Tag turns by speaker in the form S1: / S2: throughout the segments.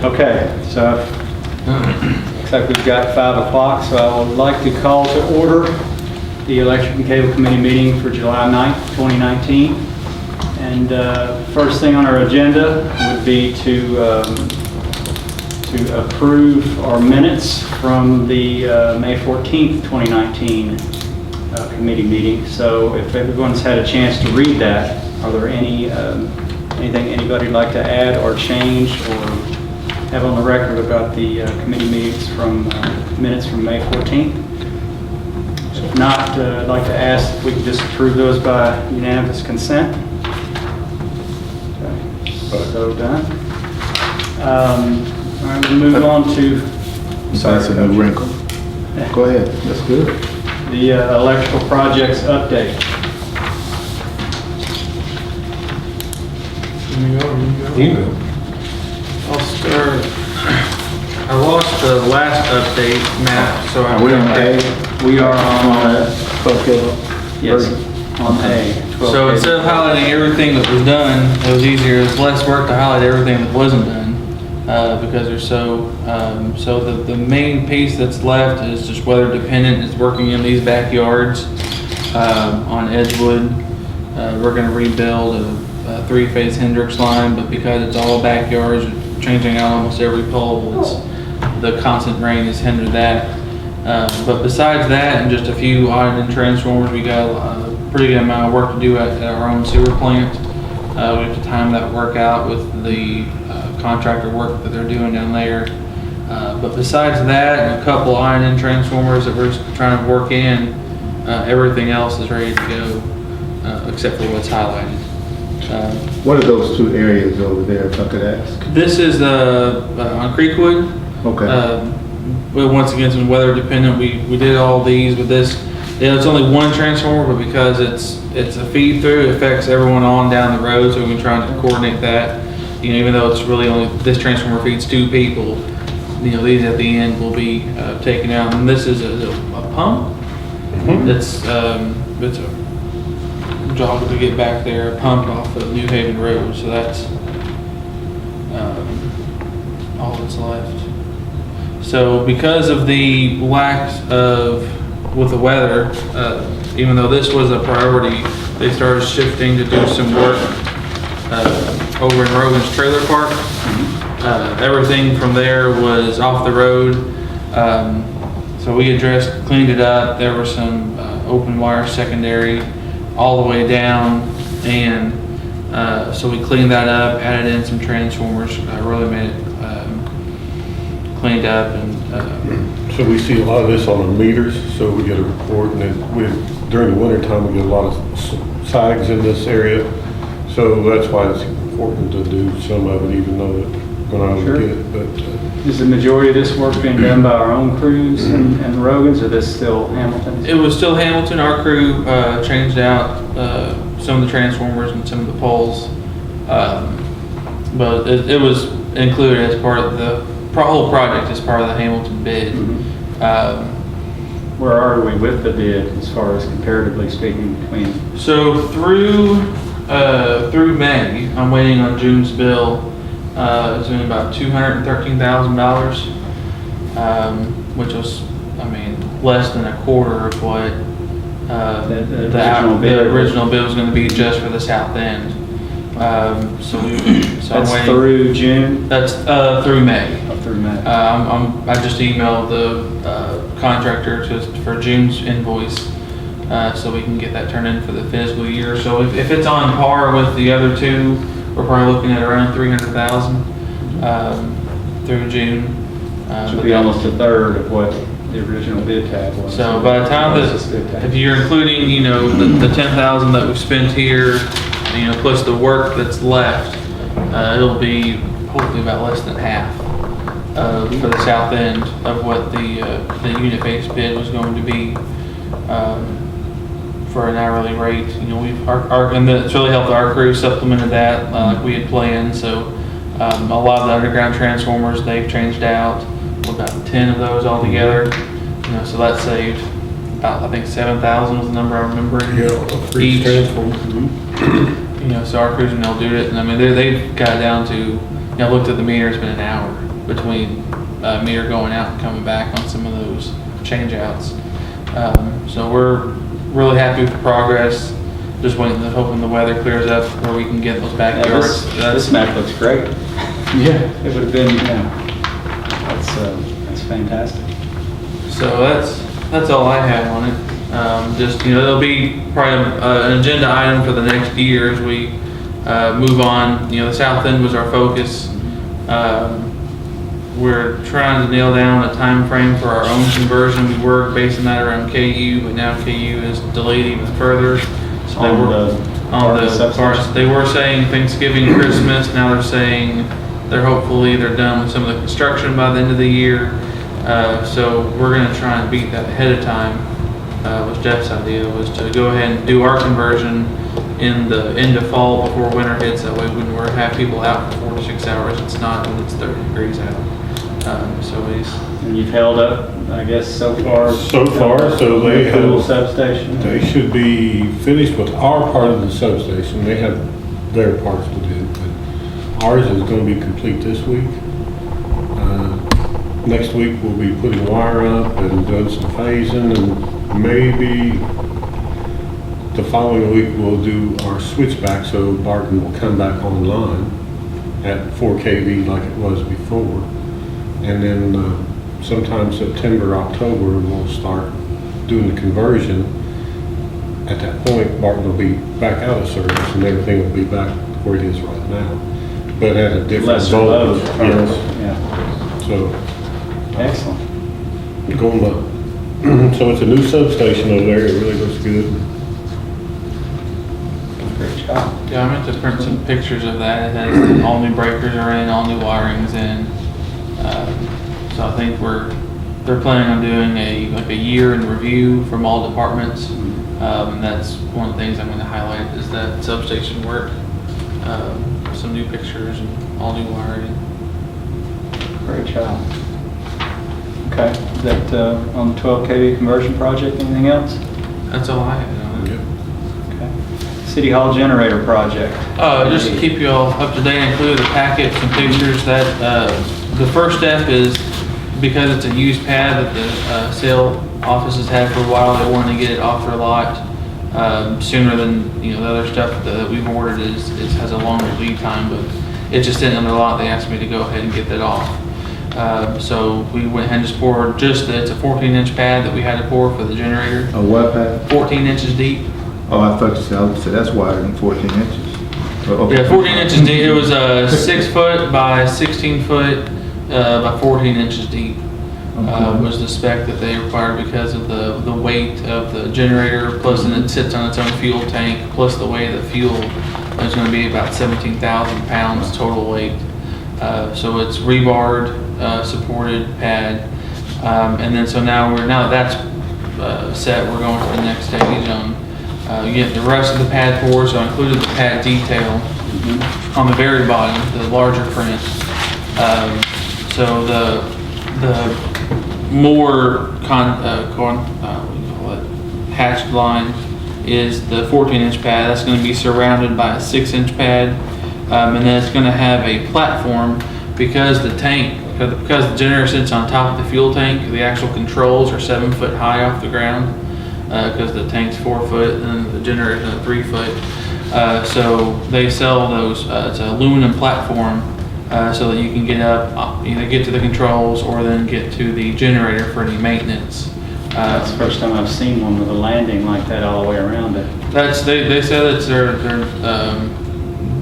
S1: Okay, so looks like we've got 5 o'clock, so I would like to call to order the Electric and Cable Committee meeting for July 9th, 2019. And first thing on our agenda would be to approve our minutes from the May 14th, 2019 committee meeting. So if everyone's had a chance to read that, are there anything anybody'd like to add or change or have on the record about the committee meetings from minutes from May 14th? If not, I'd like to ask if we could just approve those by unanimous consent. Okay. So done. All right, we'll move on to.
S2: That's a new wrinkle. Go ahead. That's good.
S1: The electrical projects update.
S3: You go. I'll start. I lost the last update, Matt, so
S2: Are we on A?
S1: We are on
S2: that 12 kilo?
S1: yes, on A. 12
S3: So instead of highlighting everything that was done, it was easier, it's less work to highlight everything that wasn't done, because they're so the main piece that's left is just weather dependent. It's working in these backyards, on Edgewood. We're gonna rebuild a 3-phase Hendrix line, but because it's all backyards, changing out almost every pole, the constant rain has hindered that. But besides that, and just a few odd and transformers, we got a pretty good amount of work to do at our own sewer plant. We have to time that work out with the contractor work that they're doing down there. But besides that, and a couple iron and transformers that we're trying to work in, everything else is ready to go, except for what's highlighted.
S2: What are those 2 areas over there, if I could ask?
S3: This is on Creekwood.
S2: Okay.
S3: Well, once again, some weather dependent. We did all these with this. Yeah, it's only one transformer, but because it's a feed through, it affects everyone on down the road. So we've been trying to coordinate that. You know, even though it's really only this transformer feeds 2 people, you know, these at the end will be taken out. And this is a pump.
S2: Mm-hmm.
S3: It's a job to get back there, pumped off of New Haven Road. So that's all that's left. So because of the lack with the weather, even though this was a priority, they started shifting to do some work over in Rogan's Trailer Park. Everything from there was off the road. So we addressed, cleaned it up. There were some open wire secondary all the way down, and so we cleaned that up, added in some transformers, really made it cleaned up. And
S4: So we see a lot of this on the meters, so we get a report, and during the winter time, we get a lot of sags in this area. So that's why it's important to do some of it, even though we're going to get it. But
S1: Is the majority of this work being done by our own crews and Rogan's, or this still Hamilton's?
S3: it was still Hamilton. Our crew changed out some of the transformers and some of the poles, but it was included as part of the whole project as part of the Hamilton bid.
S1: Where are we with the bid as far as comparatively speaking between?
S3: So through May, I'm waiting on June's bill. It's been about $213,000, which was, I mean, less than a quarter of what the original bill was going to be just for the south end. So
S1: That's
S3: I'm waiting.
S1: through June?
S3: That's through May.
S1: Oh, through May.
S3: I just emailed the contractor for June's invoice, so we can get that turned in for the fiscal year. So if it's on par with the other 2, we're probably looking at around $300,000 through June.
S1: Which would be almost a third of what the original bid tab was.
S3: So by the time that, if you're including, you know, the $10,000 that we've spent here, you know, plus the work that's left, it'll be hopefully about less than half for the south end of what the unit base bid was going to be for an hourly rate. You know, and it's really helped our crew supplemented that like we had planned. So a lot of the underground transformers they've changed out, about 10 of those altogether. You know, so that saved about, I think 7,000 was the number I remember. Each. You know, so our crews and they'll do it, and I mean they've got it down to I looked at the meter, it's been an hour between meter going out and coming back on some of those change outs. So we're really happy with the progress. Just waiting, hoping the weather clears up where we can get those
S1: Yeah,
S3: backyards.
S1: this map looks great.
S2: Yeah.
S1: It would have been, that's fantastic.
S3: So that's all I have on it. Just, there'll be probably an agenda item for the next year as we move on. The south end was our focus. We're trying to nail down a time frame for our own conversion. We were basing that around KU, but now KU is delayed even further. So they
S1: On
S3: were
S1: the
S3: on
S1: part of
S3: the
S1: the substation?
S3: parts. They were saying Thanksgiving, Christmas. Now they're saying they're done with some of the construction by the end of the year. So we're going to try and beat that ahead of time. Was Jeff's idea was to go ahead and do our conversion in the end of fall before winter hits. That way, when we have people out for 4 to 6 hours, it's not when it's 30 degrees out.
S1: And you've held up, I guess, so far?
S4: So they
S1: Pool
S4: have,
S1: substation?
S4: they should be finished with our part of the substation. They have their parts to do, but ours is gonna be complete this week. Next week, we'll be putting wire up and doing some phasing, and maybe the following week, we'll do our switchback, so Barton will come back online at 4 kV like it was before. And then sometime September, October, we'll start doing the conversion. At that point, Barton will be back out of service and everything will be back where it is right now, but at a different
S1: Lesser load.
S4: voltage. Yes,
S1: Yeah,
S4: so
S1: excellent.
S4: going up. So it's a new substation over there, it really looks good.
S1: Great job.
S3: Yeah, I meant to print some pictures of that. It has all new breakers are in, all new wiring's in. So I think they're planning on doing a year in review from all departments. And that's one of the things I'm going to highlight is that substation work. Some new pictures and all new wiring.
S1: Great job. Okay, is that on the 12 kV conversion project? Anything else?
S3: That's all I have on it.
S4: Yep.
S1: Okay. City Hall generator project.
S3: Just to keep you all up to date, I included the packet, some pictures that, the first step is because it's a used pad that the sale offices had for a while, they wanted to get it off their lot sooner than, the other stuff that we've ordered has a longer lead time, but it's just sitting on their lot. They asked me to go ahead and get that off. So we went ahead and just poured it's a 14-inch pad that we had to pour for the generator,
S2: A what pad?
S3: 14 inches deep.
S2: Oh, I thought you said that's wider than 14 inches. Oh, okay.
S3: Yeah, 14 inches deep. It was 6 foot by 16 foot by 14 inches deep.
S2: Okay.
S3: Was the spec that they required because of the weight of the generator, plus and it sits on its own fuel tank, plus the weight of the fuel is going to be about 17,000 pounds total weight. So it's rebarred, supported pad, and then so now that that's set, we're going to the next stage on get the rest of the pad pour. So I included the pad detail on the very bottom, the larger print. So the more hatched line is the 14-inch pad. That's going to be surrounded by a 6-inch pad, and then it's going to have a platform because the generator sits on top of the fuel tank. The actual controls are 7 foot high off the ground because the tank's 4 foot and the generator's 3 foot. So they sell those. It's an aluminum platform. So that you can get up, either get to the controls or then get to the generator for any maintenance.
S1: That's the first time I've seen one with a landing like that all the way around it.
S3: They said that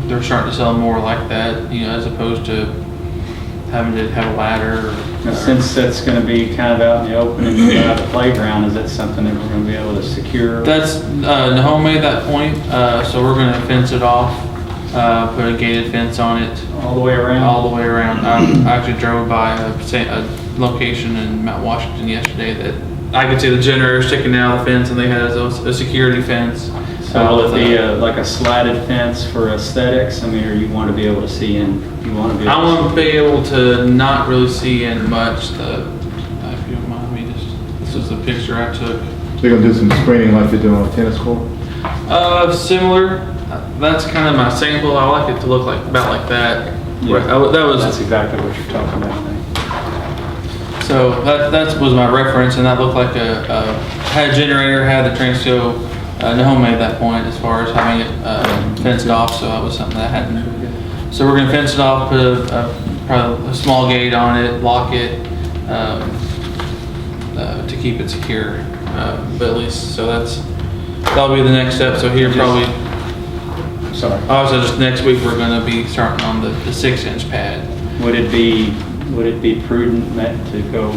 S3: they're starting to sell more like that, as opposed to having to have a ladder.
S1: Now, since that's going to be kind of out in the open and out the playground, is that something that we're going to be able to secure?
S3: That's Nahome made that point, so we're going to fence it off, put a gated fence on it.
S1: All the way around?
S3: All the way around. I actually drove by a location in Mount Washington yesterday that I could see the generator sticking out of the fence, and they had a security fence.
S1: So will it be like a slatted fence for aesthetics? I mean, or you want to be able to see in?
S3: I want to be able to not really see in much. If you don't mind me, this is the picture I took.
S2: They're gonna do some screening like they do on a tennis court?
S3: Similar. That's kind of my sample. I like it to look about like that.
S1: Yeah.
S3: Right, that was.
S1: That's exactly what you're talking about, I think.
S3: So that was my reference, and that looked like had a generator, had the Transco, no homemade at that point as far as having it fenced off, so that was something that hadn't. So we're gonna fence it off, put probably a small gate on it, lock it, to keep it secure. But at least, so that'll be the next step. So here probably,
S1: Sorry.
S3: also just next week, we're gonna be starting on the 6-inch pad.
S1: Would it be prudent to go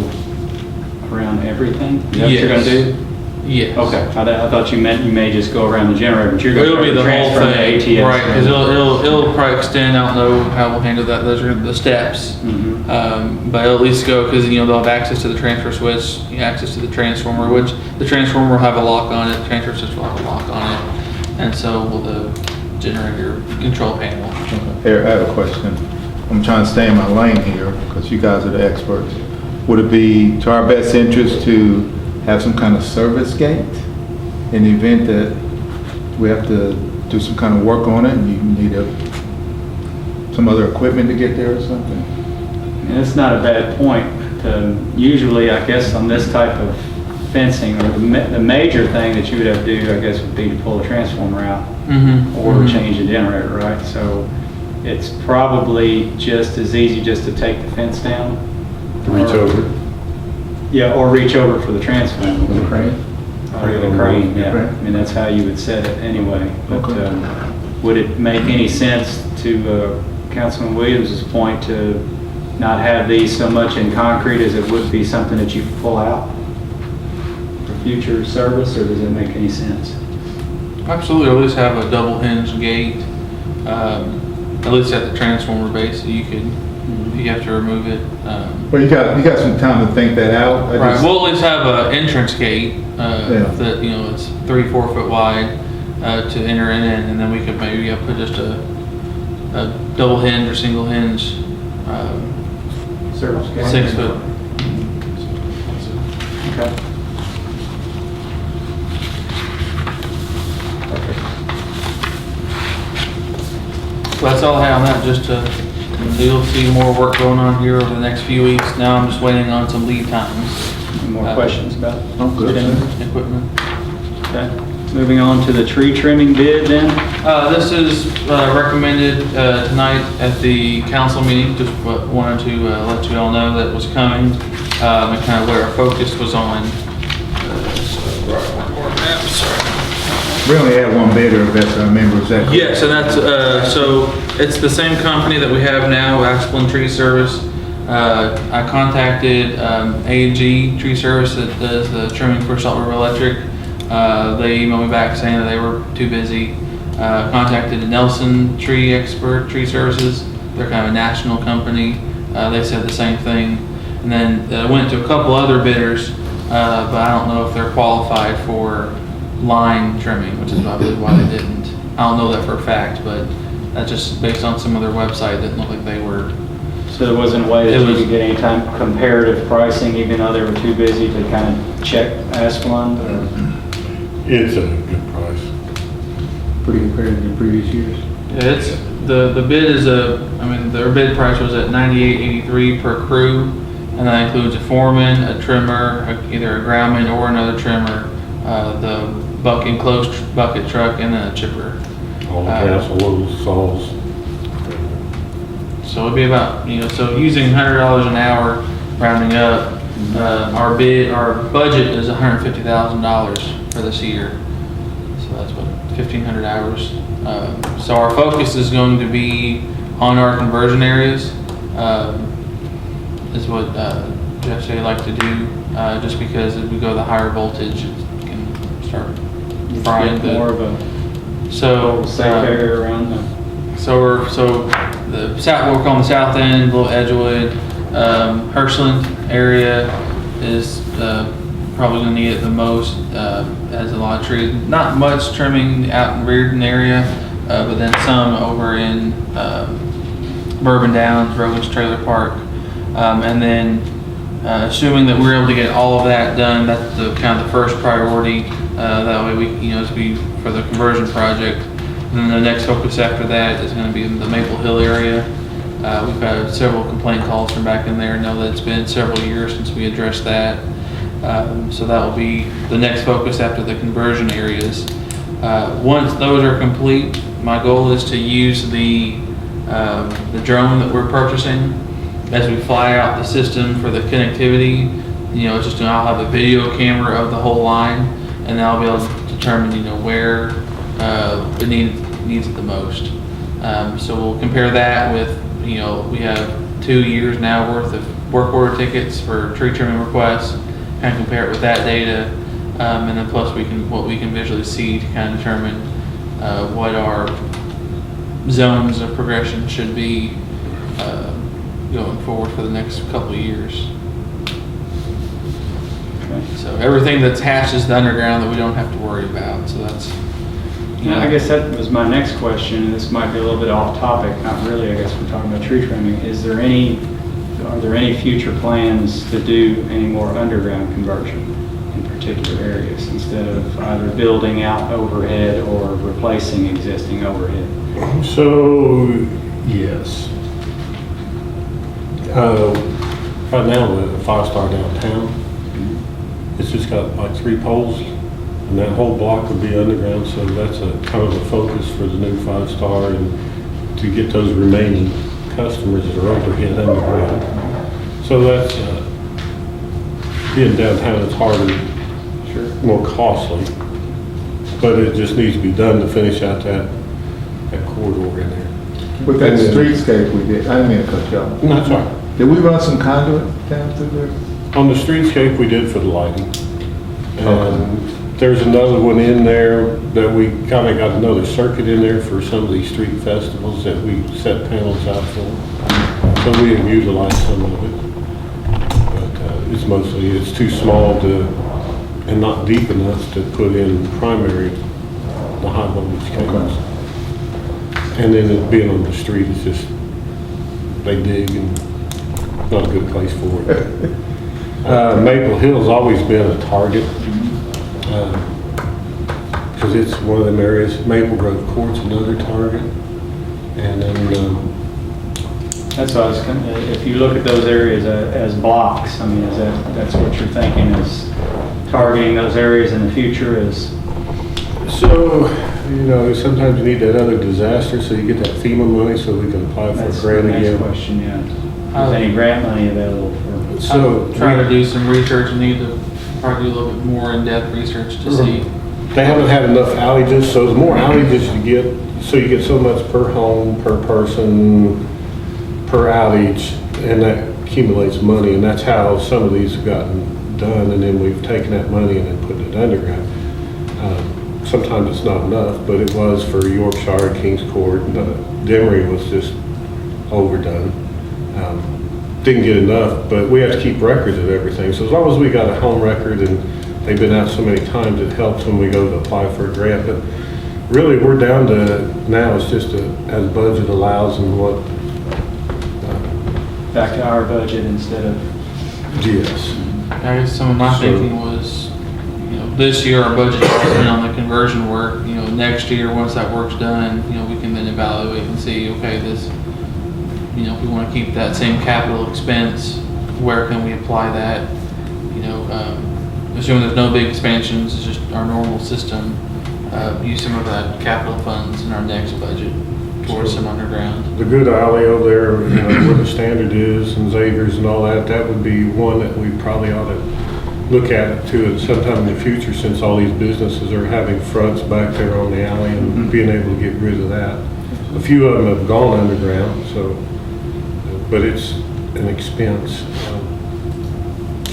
S1: around everything? Is that what you're gonna do?
S3: Yes.
S1: Okay, I thought you meant you may just go around the generator, but you're gonna
S3: It'll be the whole
S1: transfer the
S3: thing,
S1: ATS.
S3: right? Because it'll probably extend. I don't know how we'll handle that. Those are the steps.
S1: Mhm.
S3: But at least go because they'll have access to the transfer switch, access to the transformer, which the transformer will have a lock on it. The transfer switch will have a lock on it, and so will the generator control panel.
S2: Eric, I have a question. I'm trying to stay in my lane here because you guys are the experts. Would it be to our best interest to have some kind of service gate in the event that we have to do some kind of work on it and you need some other equipment to get there or something?
S1: And it's not a bad point. Usually, I guess, on this type of fencing, or the major thing that you would have to do, I guess, would be to pull a transformer out or change the generator, right? So it's probably just as easy just to take the fence down.
S4: Reach over.
S1: Yeah, or reach over for the transformer.
S2: With a crane?
S1: The crane, yeah.
S2: Crane.
S1: I mean, that's how you would set it anyway. But
S2: Okay.
S1: would it make any sense to Councilman Williams' point to not have these so much in concrete as it would be something that you could pull out for future service, or does it make any sense?
S3: Absolutely, at least have a double hinge gate, at least at the transformer base, so you could, if you have to remove it.
S2: Well, you got some time to think that out.
S3: Right, we'll at least have an entrance gate, that, it's 3-4 foot wide, to enter it in, and then we could maybe put just a double hinge or single hinge,
S1: Service gate?
S3: 6 foot.
S1: Okay.
S3: So that's all I have on that, just so you'll see more work going on here over the next few weeks. Now I'm just waiting on some lead times.
S1: Any more questions about
S2: I'm good.
S3: Equipment.
S1: Okay. Moving on to the tree trimming bid then.
S3: This is recommended tonight at the council meeting. Just wanted to let you all know that was coming, and kind of where our focus was on.
S2: We only had one bidder, that's I remember, is that?
S3: Yes, and that's, so it's the same company that we have now, Asplin Tree Service. I contacted A&G Tree Service that does the trimming for Salt River Electric. They emailed me back saying that they were too busy. Contacted Nelson Tree Expert Tree Services. They're kind of a national company. They said the same thing. And then went to a couple other bidders, but I don't know if they're qualified for line trimming, which is probably why they didn't. I don't know that for a fact, but that's just based on some of their website. Didn't look like they were.
S1: So there wasn't a way that
S3: It
S1: you
S3: was-
S1: could get any time comparative pricing, even though they were too busy to kind of check Asplund? Or?
S4: It's a good price.
S2: Pretty compared to the previous years.
S3: Yeah, it's the bid is their bid price was at $98.83 per crew, and that includes a foreman, a trimmer, either a groundman or another trimmer, the enclosed bucket truck, and then a chipper.
S4: All the council saws.
S3: So it'd be about, so using $100 an hour, rounding up, our budget is $150,000 for this year. So that's what, 1,500 hours. So our focus is going to be on our conversion areas, is what Jeff said he'd like to do, just because as we go the higher voltage, it can start frying
S1: Get more
S3: the,
S1: of a
S3: so.
S1: safe area around the...
S3: So the south, we're on the south end, Little Edgewood, Hirschland area is probably gonna need it the most, has a lot of trees. Not much trimming out in Reardon area, but then some over in Bourbon Downs, Rogan's Trailer Park. And then assuming that we're able to get all of that done, that's the kind of the first priority. That way we, as we, for the conversion project. And then the next focus after that is going to be in the Maple Hill area. We've had several complaint calls from back in there. I know that it's been several years since we addressed that. So that will be the next focus after the conversion areas. Once those are complete, my goal is to use the drone that we're purchasing as we fly out the system for the connectivity. I'll have a video camera of the whole line, and I'll be able to determine, where it needs it the most. So we'll compare that with, we have 2 years now worth of work order tickets for tree trimming requests, kind of compare it with that data, and then plus what we can visually see to kind of determine what our zones of progression should be going forward for the next couple of years. So everything that's hatched is the underground that we don't have to worry about. So that's.
S1: I guess that was my next question, and this might be a little bit off topic, not really, I guess we're talking about tree trimming. Are there any future plans to do any more underground conversion in particular areas instead of either building out overhead or replacing existing overhead?
S4: So, yes. Right now, the 5-star downtown, it's just got like 3 poles, and that whole block would be underground, so that's a kind of a focus for the new 5-star, and to get those remaining customers that are overhead underground. So that's, being downtown, it's harder, more costly, but it just needs to be done to finish out that corridor in there.
S2: With that streetscape we did, I didn't mean to cut you off.
S4: No, that's all right.
S2: Did we run some conduit down through there?
S4: On the streetscape, we did for the lighting. And there's another one in there that we kind of got another circuit in there for some of these street festivals that we set panels out for. So we have utilized some of it. But it's too small and not deep enough to put in primary, the high voltage cables. And then it being on the street, it's just, they dig and not a good place for it. Maple Hill's always been a target, because it's one of them areas. Maple Grove Court's another target. And then,
S1: That's what I was, if you look at those areas as blocks, that's what you're thinking is targeting those areas in the future is?
S4: so, sometimes you need that other disaster, so you get that FEMA money so we can apply for a
S1: That's the
S4: grant
S1: next
S4: again.
S1: question, yeah. Is any grant money available for?
S4: So,
S3: Try to do some research and need to probably do a little bit more in-depth research to see.
S4: they haven't had enough outages, so the more outages you get, so you get so much per home, per person, per outage, and that accumulates money, and that's how some of these have gotten done, and then we've taken that money and then put it underground. Sometimes it's not enough, but it was for Yorkshire, Kings Court, Demery was just overdone. Didn't get enough, but we have to keep records of everything, so as long as we got a home record and they've been out so many times, it helps when we go to apply for a grant. But really, we're down to, now it's just as budget allows and what.
S1: Back to our budget instead of,
S4: Yes.
S3: I guess some of my thinking was, this year our budget is spent on the conversion work. Next year, once that work's done, we can then evaluate and see, okay, this, if we want to keep that same capital expense, where can we apply that? Assuming there's no big expansions, it's just our normal system, use some of that capital funds in our next budget towards some underground.
S4: The good alley over there, where the standard is and Xavier's and all that, that would be one that we probably ought to look at too at sometime in the future, since all these businesses are having fronts back there on the alley and being able to get rid of that. A few of them have gone underground, so, but it's an expense,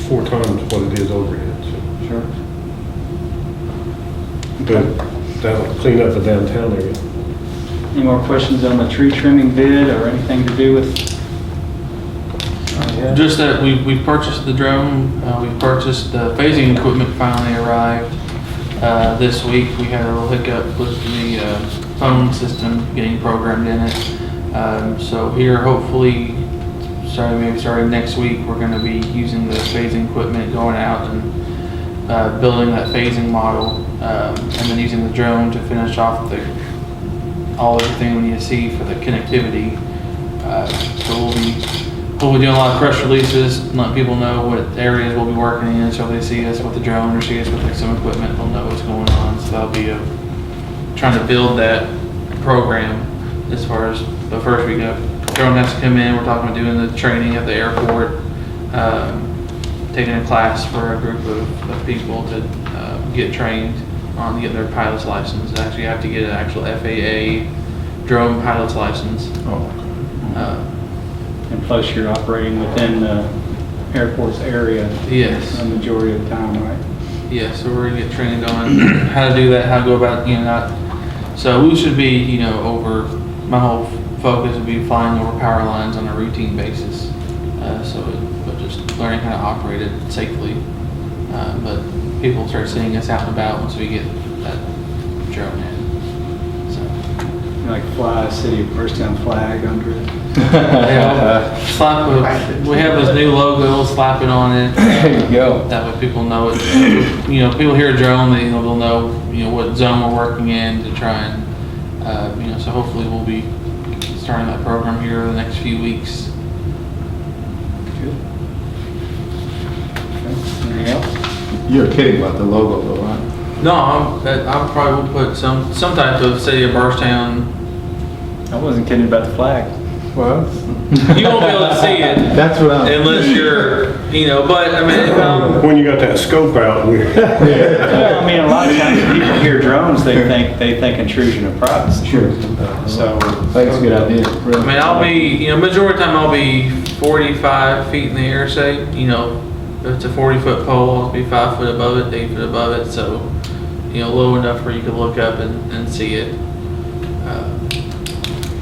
S4: 4 times what it is overhead, so.
S1: sure.
S4: But that'll clean up the downtown area.
S1: Any more questions on the tree trimming bid or anything to do with?
S3: Just that we purchased the drone, we purchased the phasing equipment finally arrived this week. We had a little hiccup with the phone system getting programmed in it. So here, hopefully, starting next week, we're going to be using the phasing equipment, going out and building that phasing model, and then using the drone to finish off everything we need to see for the connectivity. So we'll be doing a lot of press releases, letting people know what areas we'll be working in, so if they see us with the drone or see us with like some equipment, they'll know what's going on. So that'll be trying to build that program as far as, but first we got, drone has to come in, we're talking about doing the training at the airport, taking a class for a group of people to get trained on getting their pilot's license. They actually have to get an actual FAA drone pilot's license.
S2: Oh,
S1: And plus you're operating within the airport's area
S3: Yes.
S1: the majority of the time, right?
S3: Yeah, so we're gonna get trained on how to do that, how to go about, not, so we should be, my whole focus would be flying over power lines on a routine basis. But just learning how to operate it safely. But people start seeing us out and about once we get that drone in, so.
S1: You like fly a city of Bridgetown flag under it.
S3: Yeah, we have this new logo, slap it on it.
S2: There you go.
S3: That way people know it. People hear a drone, they'll know, what zone we're working in to try and, so hopefully we'll be starting that program here in the next few weeks.
S1: Good. Okay. Anything else?
S2: You're kidding about the logo though, right?
S3: No, I probably will put some type of City of Bardstown.
S1: I wasn't kidding about the flag.
S2: Well,
S3: You won't be able to see it
S2: that's what I'm.
S3: unless you're, but I mean,
S4: When you got that scope out,
S1: Well, I mean, a lot of times when people hear drones, they think intrusion of privacy.
S2: Sure.
S1: So,
S2: That's a good idea.
S3: I'll be, majority of the time I'll be 45 feet in the air, say, if it's a 40-foot pole, I'll be 5 foot above it, 8 foot above it, so, low enough where you can look up and see it.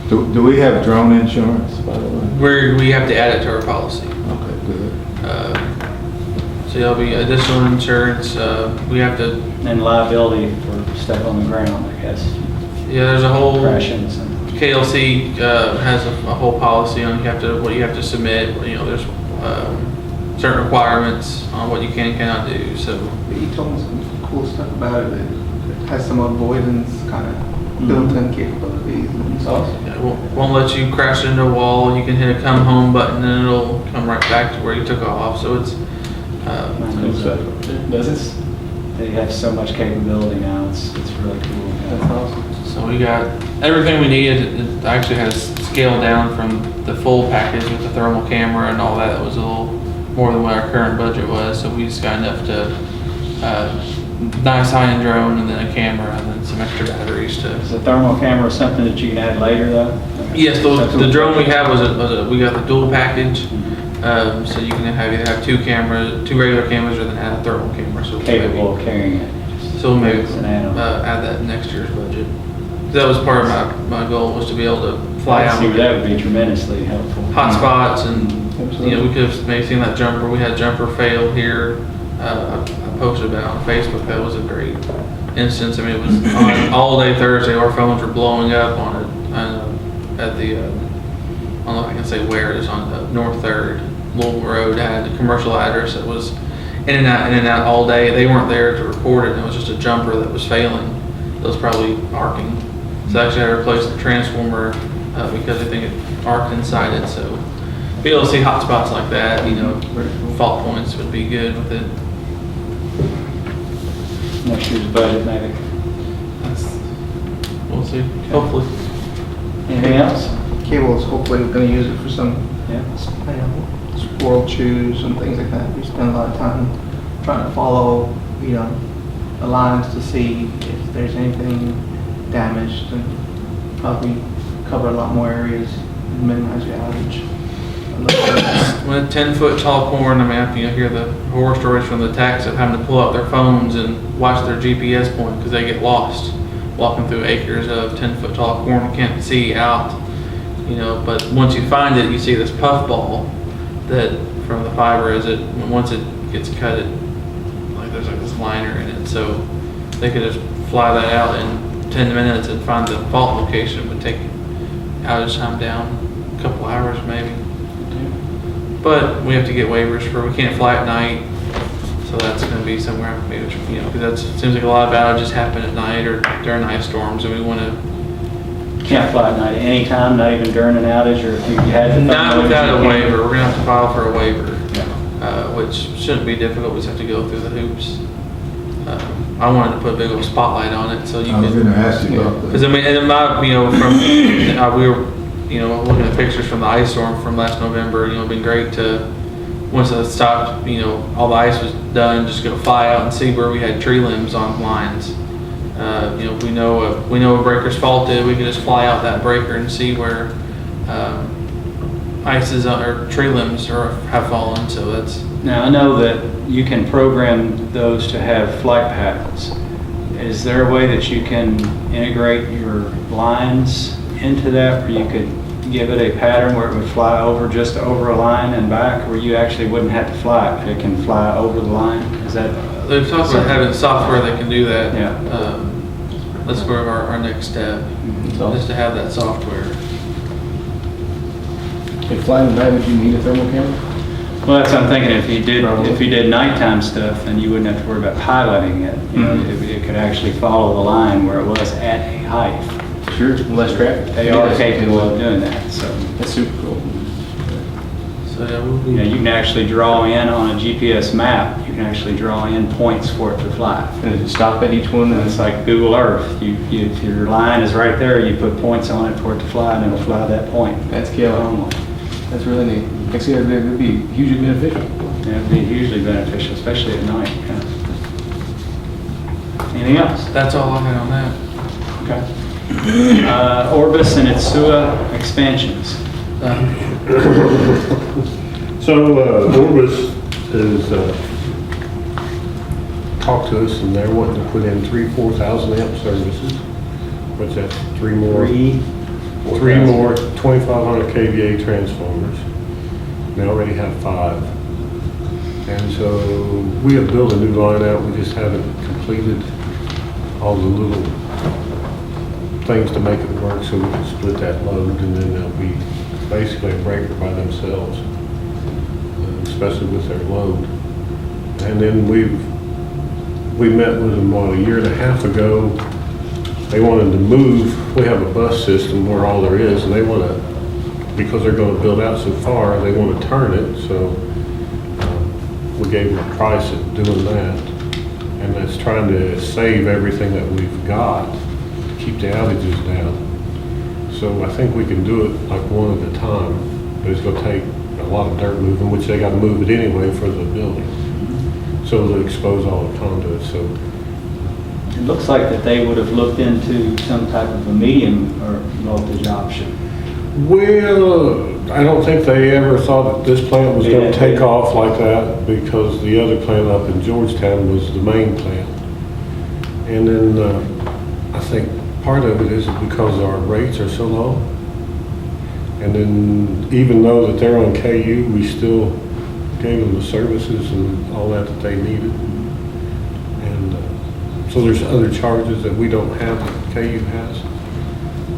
S2: Do we have drone insurance, by the way?
S3: We have to add it to our policy.
S2: Okay, good.
S3: So there'll be additional insurance, we have to,
S1: and liability for stuff on the ground, I guess,
S3: there's a whole,
S1: crashings and.
S3: KLC has a whole policy on what you have to submit, there's certain requirements on what you can and cannot do, so.
S5: He told me some cool stuff about it. It has some avoidance kind of built-in capabilities. And
S1: Awesome.
S3: Yeah, won't let you crash into a wall. You can hit a come home button and it'll come right back to where you took off. So it's,
S1: Does it? They have so much capability now, it's really cool.
S5: that's awesome.
S3: so we got everything we needed. It actually has scaled down from the full package with the thermal camera and all that. It was a little more than what our current budget was. So we just got enough to, nice high-end drone and then a camera and then some extra batteries to.
S1: Is the thermal camera something that you can add later though?
S3: Yes, the drone we have we got the dual package. So you can either have two regular cameras, or then add a thermal camera. So
S1: Capable of carrying it.
S3: So maybe
S1: It's an add-on.
S3: add that in next year's budget. That was part of my goal, was to be able to fly out
S1: See, that would be tremendously helpful.
S3: hot spots and,
S5: Absolutely.
S3: we could have maybe seen that jumper. We had a jumper fail here. I posted about it on Facebook. That was a great instance. I mean, it was on all day Thursday. Our phones were blowing up on it at the, I don't know if I can say where it is, on the North 3rd Louisville Road. Had a commercial address that was in and out all day. They weren't there to report it. And it was just a jumper that was failing. That was probably arcing. So I actually had to replace the transformer because I think it arced inside it. So be able to see hot spots like that, fault points would be good with it.
S1: Next year's budget maybe.
S3: We'll see, hopefully.
S1: Anything else?
S5: Cables, hopefully we're going to use it for some
S1: Yeah.
S5: squirrel chews and things like that. We spend a lot of time trying to follow, the lines to see if there's anything damaged, and probably cover a lot more areas and minimize the outage.
S3: When a 10-foot tall corn, you hear the horror stories from the techs of having to pull out their phones and watch their GPS point because they get lost walking through acres of 10-foot tall corn and can't see out. But once you find it, you see this puff ball that from the fiber once it gets cut, there's like this liner in it. So they could just fly that out in 10 minutes and find the fault location. It would take outage time down a couple hours maybe. But we have to get waivers we can't fly at night. So that's going to be somewhere, because it seems like a lot of outages happen at night or during ice storms, and we want to
S1: Can't fly at night anytime, not even during an outage, or if you had to?
S3: Not without a waiver, we're gonna have to file for a waiver,
S1: Yeah.
S3: which shouldn't be difficult, we just have to go through the hoops. I wanted to put a big old spotlight on it, so you
S2: I was
S3: can,
S2: gonna ask you about
S3: because
S2: that.
S3: I mean, and my, from, we were, looking at pictures from the ice storm from last November, it'd been great to, once it stopped, all the ice was done, just go fly out and see where we had tree limbs on lines. We know a breaker's faulted, we can just fly out that breaker and see where, ice is, or tree limbs have fallen, so that's,
S1: Now, I know that you can program those to have flight patterns. Is there a way that you can integrate your lines into that, where you could give it a pattern where it would fly just over a line and back, where you actually wouldn't have to fly it, but it can fly over the line? Is that?
S3: they've talked about having software that can do that.
S1: Yeah.
S3: That's sort of our next step, just to have that software.
S6: If flying at night, would you need a thermal camera?
S1: Well, that's what I'm thinking. If you did nighttime stuff, then you wouldn't have to worry about piloting it. It could actually follow the line where it was at a height.
S6: Sure, less traffic.
S1: They are capable of doing that, so.
S6: That's super cool.
S3: So, yeah, we'll be.
S1: You can actually draw in on a GPS map, you can actually draw in points for it to fly.
S6: And does it stop at each one?
S1: And it's like Google Earth. If your line is right there, you put points on it for it to fly, and it'll fly that point.
S6: That's killer.
S1: Only.
S6: That's really neat. I see that would be hugely beneficial.
S1: Yeah, it'd be hugely beneficial, especially at night. Yeah. Anything else?
S3: That's all I had on that.
S1: Okay. Orbis and its SUA expansions.
S4: So Orbis has talked to us, and they're wanting to put in 4,000 amp services, which that's three more 2,500 kVA transformers. They already have 5. And so we have built a new line out, we just haven't completed all the little things to make it work, so we can split that load, and then they'll be basically a breaker by themselves, especially with their load. And then we met with them, a year and a half ago. They wanted to move, we have a bus system where all there is, and they want to, because they're going to build out so far, they want to turn it, so we gave them a price at doing that. And that's trying to save everything that we've got, to keep the outages down. So I think we can do it like one at a time, but it's going to take a lot of dirt moving, which they got to move it anyway for the building. So they'll expose all the conduit, so.
S1: It looks like that they would have looked into some type of a medium or voltage option.
S4: Well, I don't think they ever thought that this plant was going to take off like that, because the other plant up in Georgetown was the main plant. And then I think part of it is because our rates are so low. And then even though that they're on KU, we still gave them the services and all that they needed. And so there's other charges that we don't have that KU has.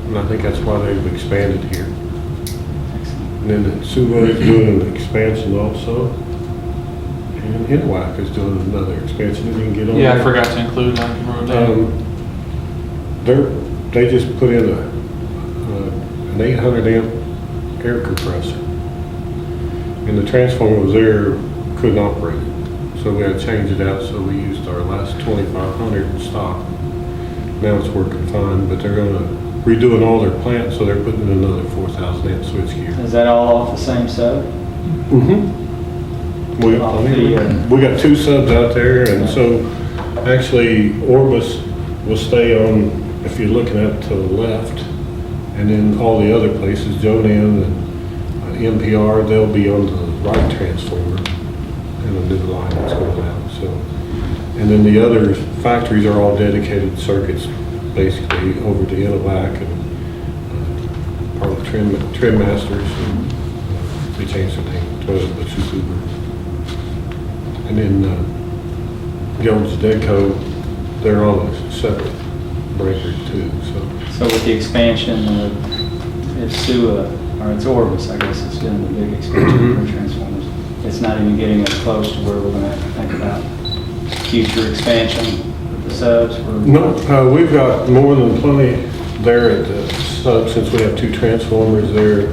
S4: And I think that's why they've expanded here. And then Suva is doing an expansion also. And Inwak is doing another expansion. You can get on
S3: Yeah, I
S4: there.
S3: forgot to include that. You wrote down.
S4: They just put in an 800 amp air compressor. And the transformer was there, couldn't operate it. So we had to change it out, so we used our last 2,500 in stock. Now it's working fine, but they're gonna redoing all their plants, so they're putting in another 4,000 amp switchgear.
S1: Is that all off the same sub?
S4: Mm-hmm. We got 2 subs out there, and so actually Orbis will stay on, if you're looking at to the left, and then all the other places, Jonan and NPR, they'll be on the right transformer and a new line that's going out. So, and then the other factories are all dedicated circuits, basically over to Innovac and part of Trim Masters. And, they changed their name to Super. And then Jones Deco, they're on a separate breaker too.
S1: So with the expansion of its SUA, or its Orbis, I guess it's doing the big expansion for transformers. It's not even getting us close to where we're going to have to think about future expansion of the subs.
S4: No, we've got more than plenty there at the sub, since we have 2 transformers there,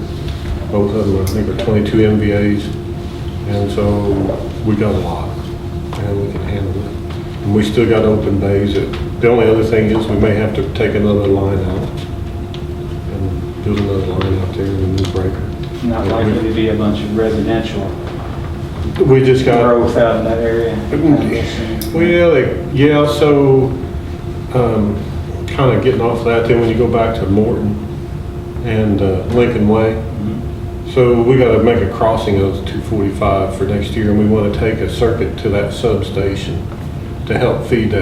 S4: both of them, I think, are 22 MVAs. And so we got a lot, and we can handle it. And we still got open bays. The only other thing is we may have to take another line out and build another line out there in the new breaker.
S1: Not likely to be a bunch of residential
S4: We just got.
S1: growth out in that area.
S4: Well, yeah, so, kind of getting off that, then when you go back to Morton and Lincoln Way, so we got to make a crossing of 245 for next year, and we want to take a circuit to that substation to help feed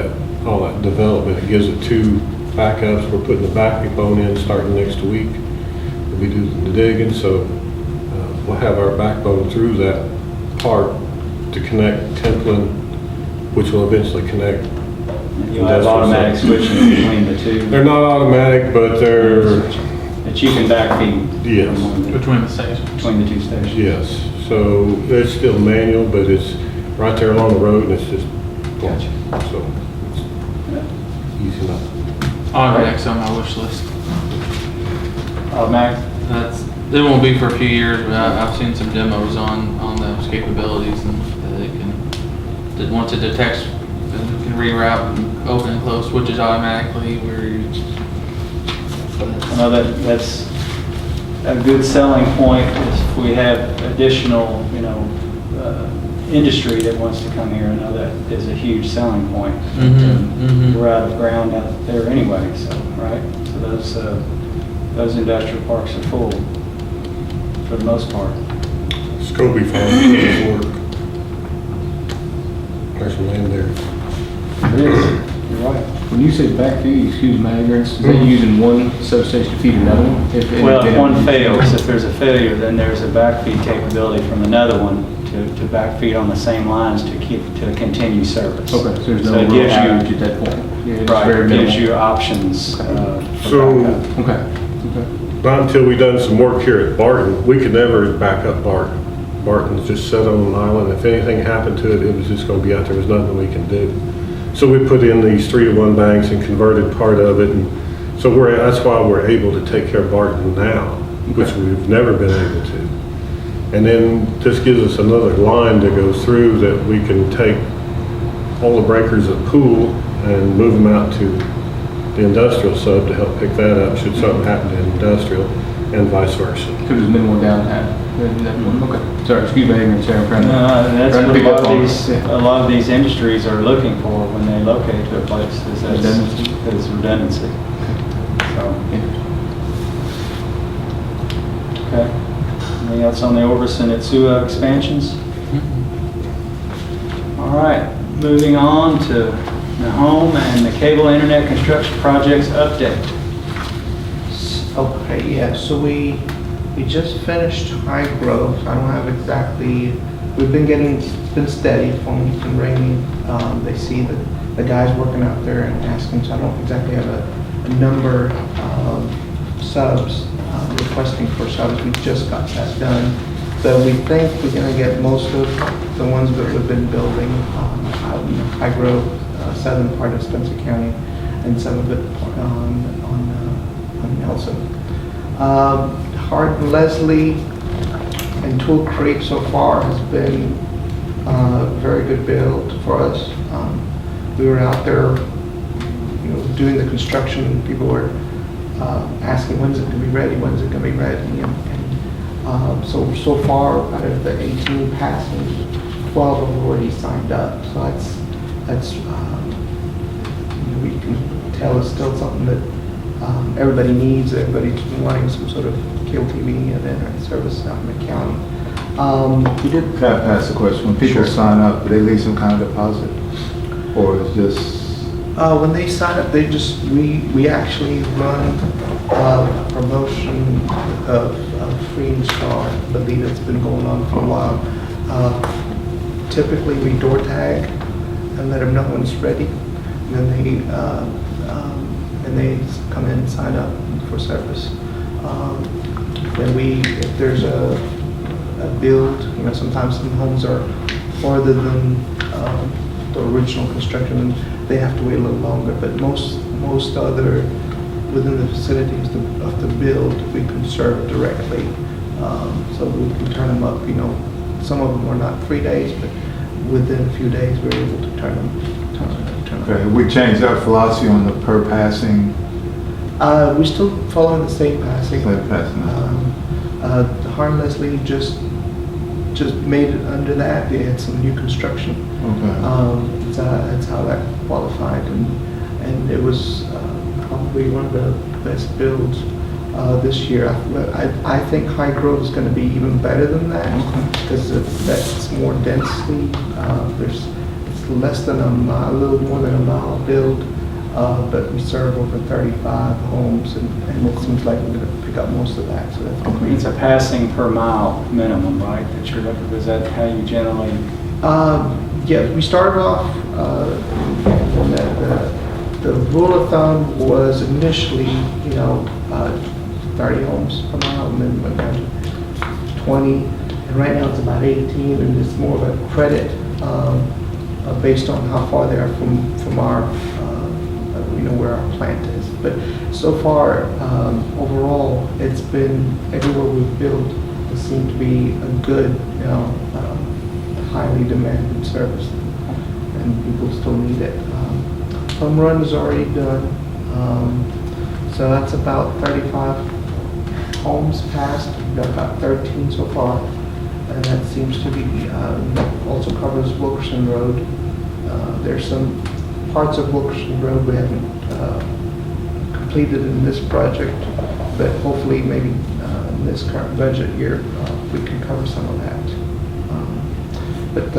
S4: all that development. It gives it 2 backups. We're putting the backbone in starting next week. We do the digging, so we'll have our backbone through that part to connect Templin, which will eventually connect.
S1: You'll have automatic switching between the two.
S4: They're not automatic, but they're,
S1: That you can backfeed.
S4: Yes.
S1: from one of the-
S3: Between the stations.
S1: Between the 2 stations.
S4: yes. So it's still manual, but it's right there along the road, and it's just,
S1: Gotcha.
S4: so it's easy enough.
S3: Automatic's on my wish list.
S1: Automatic?
S3: It won't be for a few years, but I've seen some demos on those capabilities, and that once it detects, it can reroute and open and close switches automatically where you.
S1: I know that's a good selling point is if we have additional, industry that wants to come here. I know that is a huge selling point. We're out of ground out there anyway, so, right? So those industrial parks are full for the most part.
S4: Scobie Farm does work. There's some land there.
S1: It is, you're right.
S6: When you say backfeed, excuse my ignorance, is that using one substation to feed another one?
S1: Well, if one fails, if there's a failure, then there's a backfeed capability from another one to backfeed on the same lines to continue service.
S6: Okay, so there's
S1: So
S6: no
S1: it
S6: real
S1: gives you-
S6: outage at that point? Yeah, it's
S1: Right,
S6: very
S1: it gives
S6: minimal.
S1: you options for
S4: So-
S1: backup.
S6: Okay,
S4: Not until we done some work here at Barton, we could never back up Barton. Barton's just set on an island. If anything happened to it, it was just gonna be out there. There's nothing we can do. So we put in these 3-to-1 banks and converted part of it, and so that's why we're able to take care of Barton now, which we've never been able to. And then this gives us another line to go through that we can take all the breakers at Pool and move them out to the industrial sub to help pick that up should something happen to industrial, and vice versa.
S6: because there's minimal downtime. Okay, sorry, excuse my ignorance, I'm trying to.
S1: That's
S6: trying to
S1: what
S6: pick up on it.
S1: a lot of these industries are looking for when they locate to a place, is
S6: Redundancy.
S1: is redundancy. So, okay. Anything else on the Orbison and Itsua expansions? All right, moving on to the home and the cable internet construction projects update.
S5: Okay, yeah, so we just finished High Grove. I don't have exactly, we've been been steady, phone and ringing. They see the guys working out there and asking, so I don't exactly have a number of subs, requesting for subs. We just got that done. So we think we're gonna get most of the ones that we've been building out in High Grove, southern part of Spencer County, and some of it on Nelson. Hart and Leslie and Tool Creek so far has been a very good build for us. We were out there, doing the construction, and people were asking, when's it gonna be ready, when's it gonna be ready? And so far, out of the 18 passings, 12 have already signed up. So that's we can tell it's still something that everybody needs. Everybody's been wanting some sort of cable TV and internet service out in the county. We did.
S2: Can I pass the question? When people
S5: Sure.
S2: sign up, do they leave some kind of deposit? Or is just,
S5: When they sign up, we actually run a promotion of free install. I believe it's been going on for a while. Typically, we door tag and let them know when it's ready. And then they come in and sign up for service. If there's a build, sometimes some homes are farther than the original construction, and they have to wait a little longer. But most other within the vicinities of the build, we can serve directly. So we can turn them up, some of them are not 3 days, but within a few days, we're able to turn them.
S2: Okay, we changed our philosophy on the per passing,
S5: We're still following the same passing.
S2: per passing.
S5: Harn Leslie just made it under that. They had some new construction.
S2: Okay.
S5: That's how that qualified, and it was probably one of the best builds this year. I think High Grove is going to be even better than that because that's more densely. It's less than a little more than a mile build, but we serve over 35 homes, and it seems like we're going to pick up most of that. So that's going to
S1: It's a passing per mile minimum, right, that you're looking for? Is that how you generally?
S5: Yeah, we started off, and the rule of thumb was initially, 30 homes per mile, and then went down to 20, and right now it's about 18, and it's more of a credit based on how far they are from our, where our plant is. But so far, overall, it's been, everywhere we've built, it seemed to be a good, highly demanded service, and people still need it. Home run is already done, so that's about 35 homes passed. We've got about 13 so far, and that seems to be, also covers Wilkerson Road. There's some parts of Wilkerson Road we haven't completed in this project, but hopefully maybe in this current budget year, we can cover some of that. But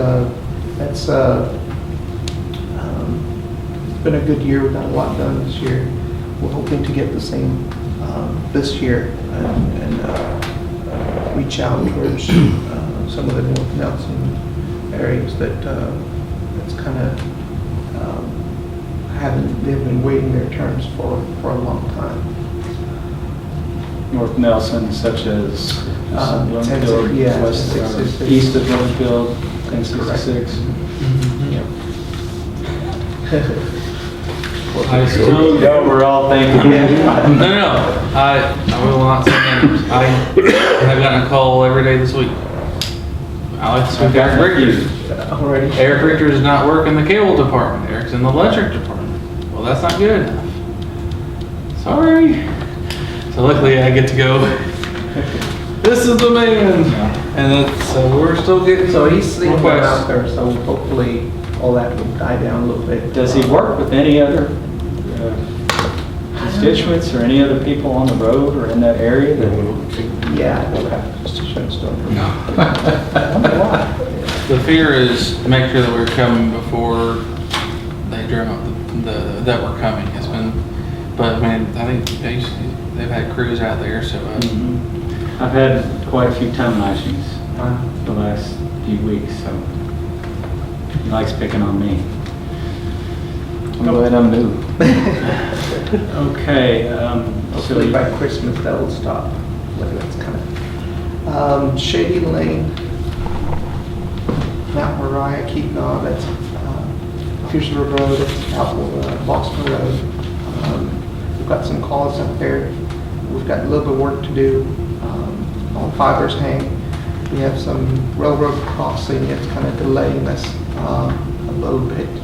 S5: that's it's been a good year. We've got a lot done this year. We're hoping to get the same this year and reach out towards some of the North Nelson areas that's kind of they've been waiting their turns for a long time.
S1: North Nelson, such as
S5: Bloomfield, yeah,
S1: west,
S5: 1066.
S1: east of Bloomfield, 1066.
S3: I still,
S1: Yeah, we're all thinking.
S3: no, I will not say names. I have gotten a call every day this week. I like to speak to Eric Richter.
S5: Already.
S3: Eric Richter is not working the cable department. Eric's in the electric department. Well, that's not good enough. Sorry. So luckily I get to go, this is the man. And so we're still getting
S5: So he's seeing them
S3: requests.
S5: out there, so hopefully all that will die down a little bit.
S1: Does he work with any other constituents or any other people on the road or in that area?
S5: Yeah, I don't have constituents don't.
S3: The fear is make sure that we're coming before they drum up that we're coming. It's been, but man, I think they've had crews out there, so.
S1: I've had quite a few time lashings the last few weeks, so he likes picking on me.
S6: I'm glad I'm new.
S1: Okay,
S5: Hopefully by Christmas that will stop. Whether that's kind of Shady Lane, Mount Moriah, Keaton, that's Pierce River Road, that's out Boston Road. We've got some calls up there. We've got a little bit of work to do on Fibers Hang. We have some railroad crossing that's kind of delaying us a little bit. We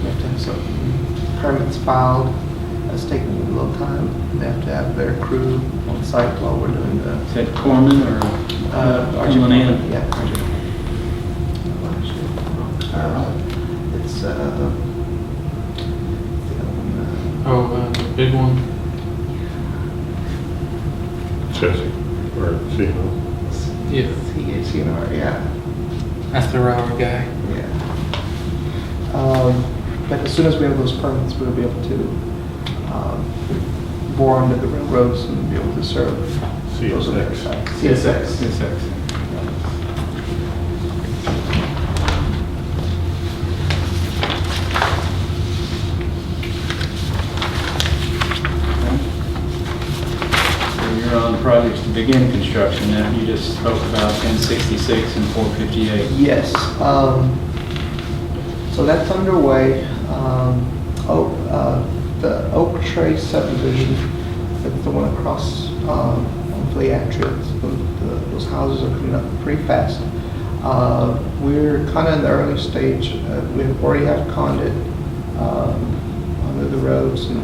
S5: have to have some permits filed. That's taking a little time. They have to have their crew on site while we're doing the.
S1: is that Corman or Argentine?
S5: Yeah. It's
S3: The big one.
S4: Chelsea, or CNO.
S3: Yeah.
S5: CNR, yeah.
S3: That's the railroad guy.
S5: Yeah. But as soon as we have those permits, we'll be able to bore under the railroads and be able to serve those other
S4: CSX.
S5: sites.
S1: CSX. So you're on projects to begin construction now. You just spoke about 1066 and 458.
S5: Yes. So that's underway. the Oak Tree subdivision, that's the one across on Fleetria. Those houses are coming up pretty fast. We're kind of in the early stage. We already have conduit under the roads, and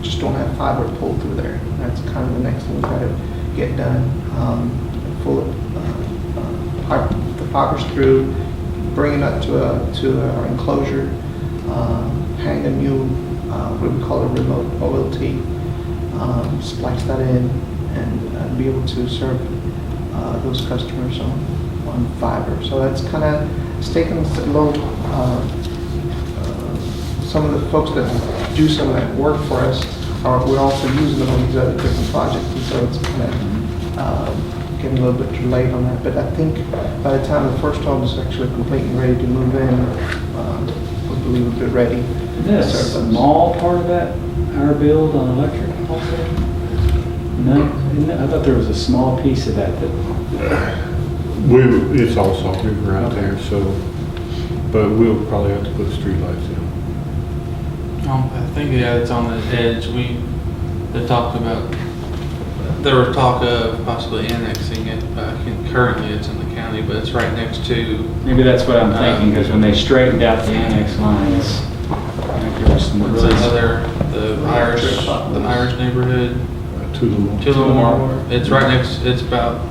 S5: just don't have fiber pulled through there. That's kind of the next thing we got to get done. Pull the fibers through, bring it up to our enclosure, hang a new what we call a remote OLT, splice that in, and be able to serve those customers on fiber. So that's kind of, it's taken us a little, some of the folks that do some of that work for us, we're also using them on these other different projects, and so it's kind of getting a little bit delayed on that. But I think by the time the first home is actually complete and ready to move in, we believe we'll be ready.
S1: Isn't that a small part of that, our build on electric also? No, I thought there was a small piece of that.
S4: It's all Salt River out there, so, but we'll probably have to put streetlights in.
S3: I think, yeah, it's on the edge. They talked about, there was talk of possibly annexing it. Currently it's in the county, but it's right next to,
S1: Maybe that's what I'm thinking, because when they straightened out the annex lines, I think there was some
S3: what's
S1: really...
S3: another, the Irish neighborhood.
S4: Tullamore.
S3: It's right next, it's about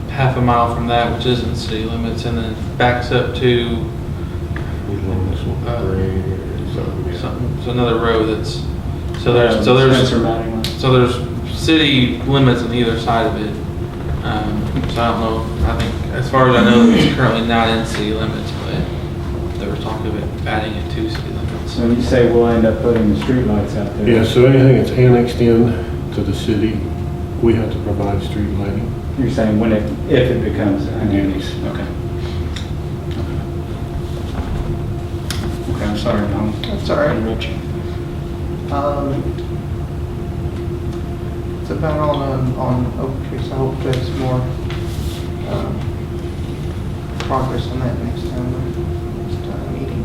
S3: half a mile from that, which isn't city limits, and then backs up to it's another road that's, so there's city limits on either side of it. So I don't know, I think, as far as I know, it's currently not in city limits, but there was talk of it adding it to city limits.
S1: So you say we'll end up putting the streetlights out there?
S4: Yeah, so anything that's annexed in to the city, we have to provide street lighting.
S1: You're saying when if it becomes an annex? Okay. Okay, I'm sorry, no.
S5: That's all right.
S1: Interrupt you.
S5: It's about all on Oak Tree, so I hope there's more progress on that next time, next meeting.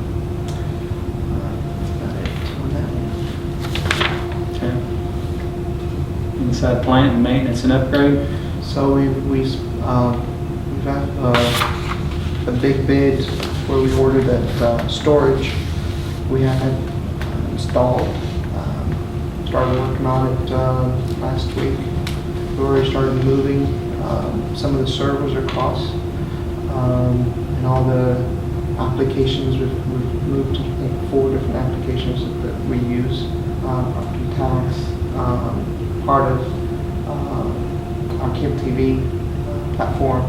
S5: That's about it on that one.
S1: Okay. Inside plant and maintenance and upgrade?
S5: So we've got a big bid where we ordered that storage. We have it installed. Started working on it last week. We already started moving some of the servers across, and all the applications. We've moved to, I think, 4 different applications that we use. Property tax, part of our Kim TV platform,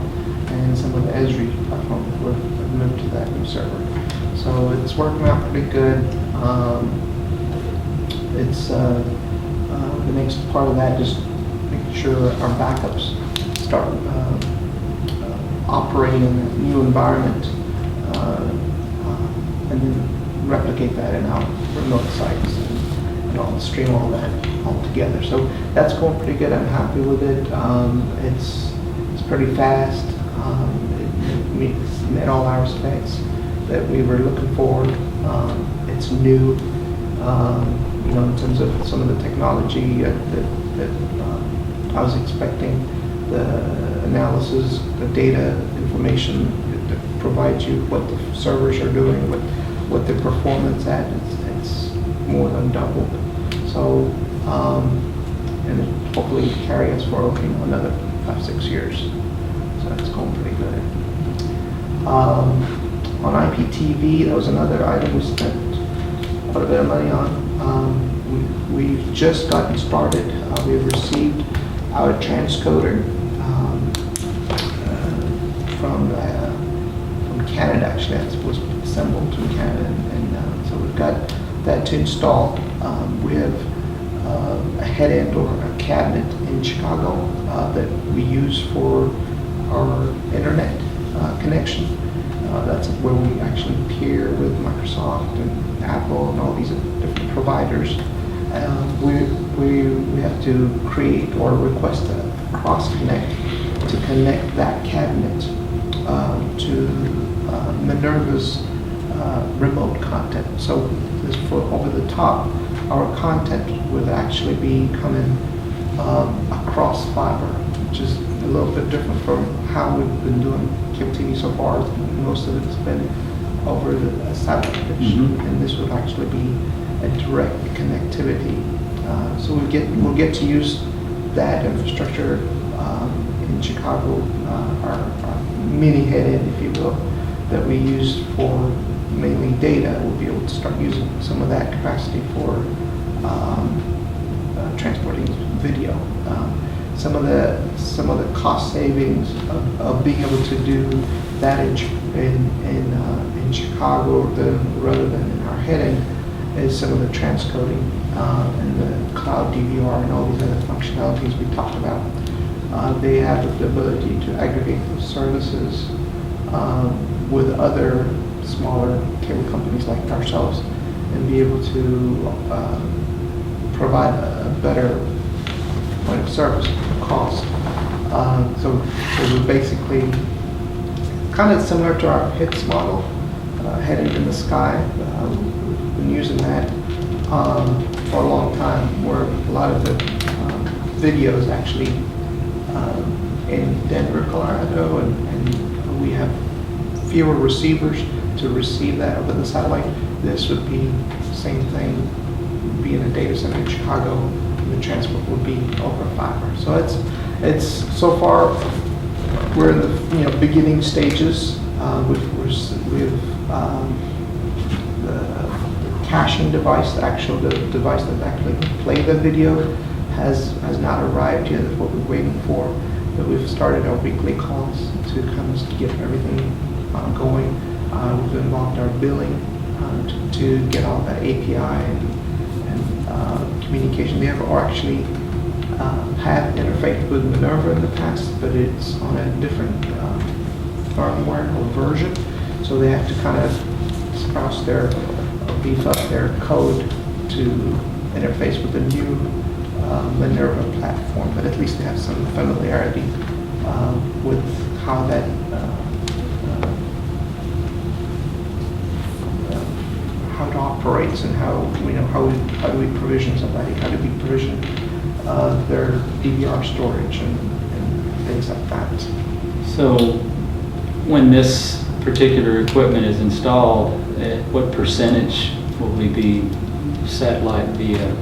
S5: and some of the Esri platform. We've moved to that new server. So it's working out pretty good. It's the next part of that, just making sure that our backups start operating in a new environment, and then replicate that in our remote sites and all, stream all that all together. So that's going pretty good. I'm happy with it. It's pretty fast. It met all our specs that we were looking for. It's new. In terms of some of the technology that I was expecting, the analysis, the data information that provides you what the servers are doing, what the performance at, it's more than doubled. So, and it hopefully carry us for another 5-6 years. So that's going pretty good. On IPTV, that was another item we spent quite a bit of money on. We've just gotten started. We've received our transcoder from Canada. Actually, that was assembled in Canada, and so we've got that to install. We have a head end or a cabinet in Chicago that we use for our internet connection. That's where we actually peer with Microsoft and Apple and all these different providers. We have to create or request a cross connect to connect that cabinet to Minerva's remote content. So this for over the top, our content would actually be coming across fiber, which is a little bit different from how we've been doing cable TV so far. Most of it's been over the satellite dish, and this would actually be a direct connectivity. So we'll get to use that infrastructure in Chicago, our mini head-end, if you will, that we use for mainly data. We'll be able to start using some of that capacity for transporting video. Some of the cost savings of being able to do that in Chicago rather than in our heading is some of the transcoding and the cloud DVR and all these other functionalities we talked about. They have the ability to aggregate those services with other smaller cable companies like ourselves and be able to provide a better point of service for cost. So we're basically kind of similar to our HITS model, heading in the sky. We've been using that for a long time, where a lot of the videos actually in Denver, Colorado, and we have fewer receivers to receive that over the satellite. This would be the same thing, be in a data center in Chicago, and the transport would be over fiber. So it's so far we're in the beginning stages. We've the caching device, the device that actually can play the video has not arrived yet. That's what we're waiting for. But we've started our weekly calls to kind of get everything going. We've involved our billing to get all that API and communication. We have actually have interfaced with Minerva in the past, but it's on a different firmware or version. So they have to kind of spouse beef up their code to interface with the new Minerva platform, but at least they have some familiarity with how that how it operates and how do we provision somebody, how do we provision their DVR storage and things like that.
S1: So when this particular equipment is installed, what percentage will we be satellite via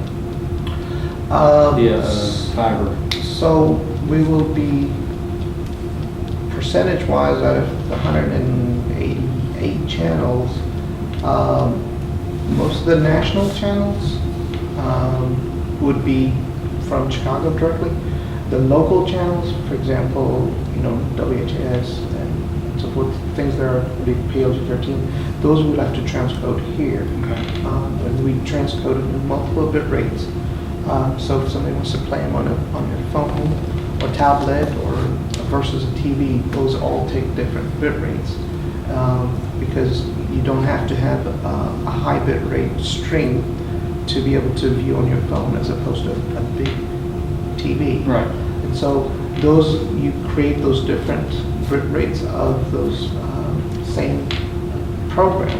S1: fiber?
S5: So we will be percentage-wise out of the 188 channels. Most of the national channels would be from Chicago directly. The local channels, for example, WHAS and so forth, things that are the PLG-13, those would have to transcode here. And we transcode it in multiple bit rates. So if somebody wants to play them on their phone or tablet or versus a TV, those all take different bit rates because you don't have to have a high bit rate stream to be able to view on your phone as opposed to a big TV.
S1: Right.
S5: And so you create those different bit rates of those same program.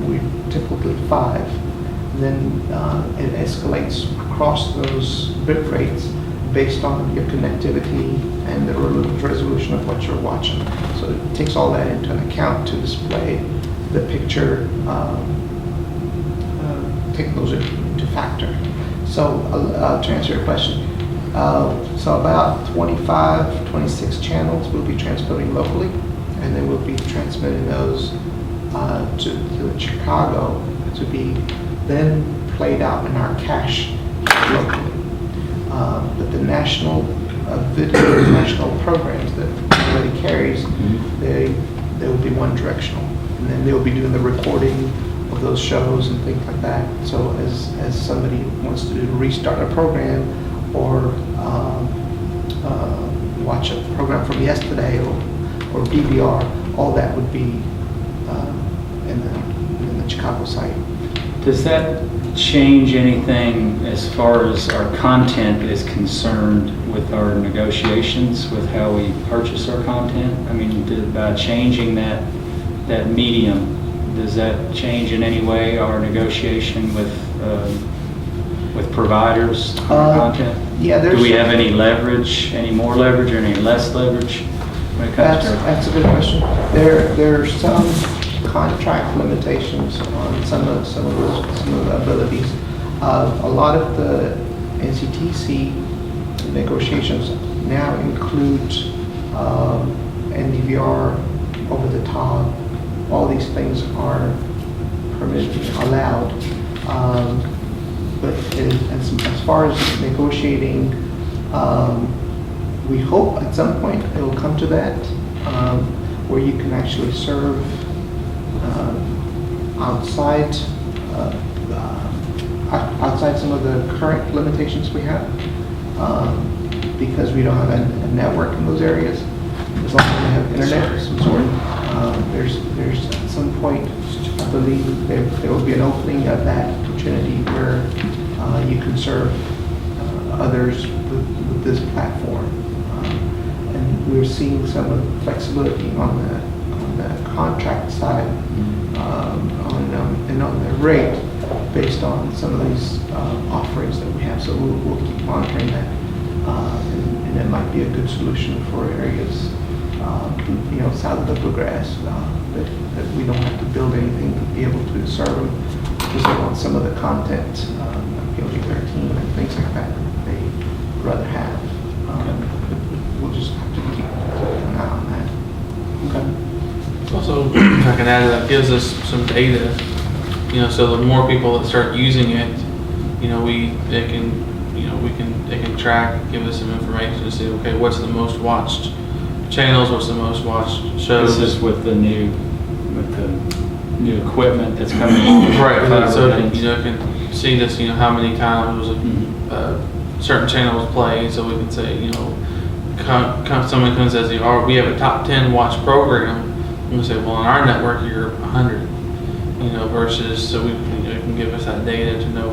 S5: We typically 5. Then it escalates across those bit rates based on your connectivity and the resolution of what you're watching. So it takes all that into account to display the picture, take those into factor. So to answer your question, so about 25, 26 channels will be transcoding locally, and then we'll be transmitting those to Chicago to be then played out in our cache locally. But the national video, national programs that everybody carries, they will be one directional, and then they'll be doing the recording of those shows and things like that. So as somebody wants to restart a program or watch a program from yesterday or DVR, all that would be in the Chicago site.
S1: Does that change anything as far as our content is concerned with our negotiations with how we purchase our content? I mean, by changing that medium, Does that change in any way our negotiation with providers on our content?
S5: Yeah,
S1: Do we
S5: there's,
S1: have any leverage, any more leverage or any less leverage when it comes to?
S5: that's a good question. There are some contract limitations on some of the abilities. A lot of the NCTC negotiations now include NDVR, over the top. All these things are permitted, allowed. But as far as negotiating, we hope at some point it will come to that, where you can actually serve outside some of the current limitations we have, because we don't have a network in those areas. As long as we have internet of some sort, there's at some point, I believe there will be an opening of that opportunity where you can serve others with this platform. And we're seeing some of the flexibility on the contract side, and on the rate based on some of these offerings that we have. So we'll keep monitoring that, and it might be a good solution for areas, south of the Bluegrass, that we don't have to build anything to be able to serve them, because they want some of the content, PLG-13 and things like that they'd rather have. We'll just have to keep an eye on that. Okay.
S3: Also, if I can add, that gives us some data, so the more people that start using it, they can track, give us some information to see, okay, what's the most watched channels, what's the most watched shows.
S1: This is with the new equipment that's coming on.
S3: Right, so you can see this, how many times was certain channels played, so we can say, someone comes and says, we have a top 10 watch program, and we say, well, on our network, you're 100, versus, so it can give us that data to know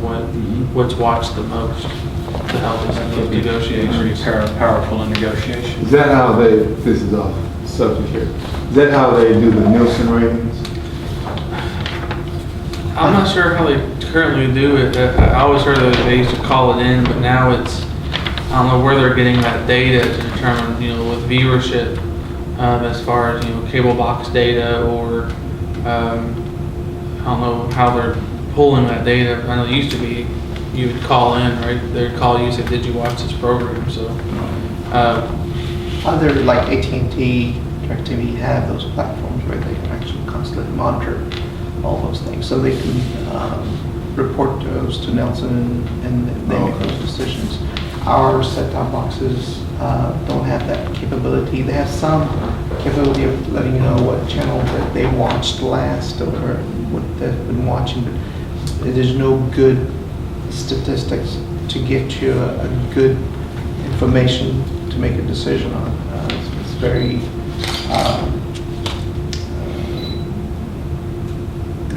S3: what's watched the most to help us in those negotiations.
S1: Powerful in negotiations.
S2: Is that how this is off subject here, is that how they do the Nielsen ratings?
S3: I'm not sure how they currently do it. I always heard that they used to call it in, but now I don't know where they're getting that data to determine, with viewership, as far as, cable box data, or, I don't know how they're pulling that data. I know it used to be, you would call in, right? They'd call you and say, did you watch this program? So,
S5: Other, like AT&T, DirecTV have those platforms where they can actually constantly monitor all those things. So they can report those to Nelson, and they make those decisions. Our set-top boxes don't have that capability. They have some capability of letting you know what channel that they watched last or what they've been watching, but there's no good statistics to get you a good information to make a decision on. It's very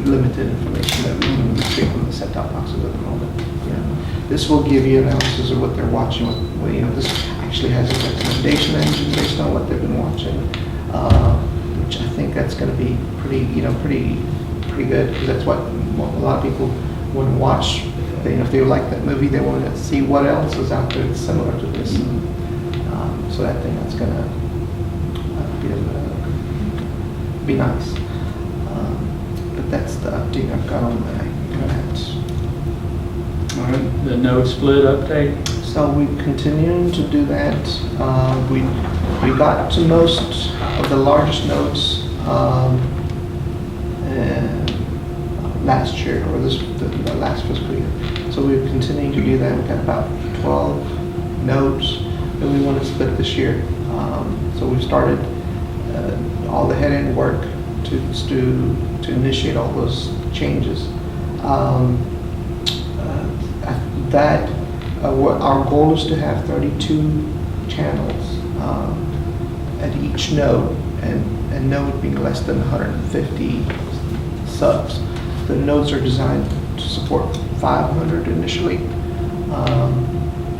S5: limited information that we can get from the set-top boxes at the moment. This will give you analysis of what they're watching. This actually has a recommendation engine based on what they've been watching, which I think that's going to be pretty good, because that's what a lot of people want to watch. If they like that movie, they want to see what else is out there that's similar to this. So I think that's going to be nice. But that's the update I've got on that.
S1: All right, the node split update.
S5: So we're continuing to do that. We got to most of the largest nodes last year, or the last fiscal year. So we're continuing to do that. We've got about 12 nodes that we want to split this year. So we've started all the head-end work to initiate all those changes. What our goal is to have 32 channels at each node, and node being less than 150 subs. The nodes are designed to support 500 initially.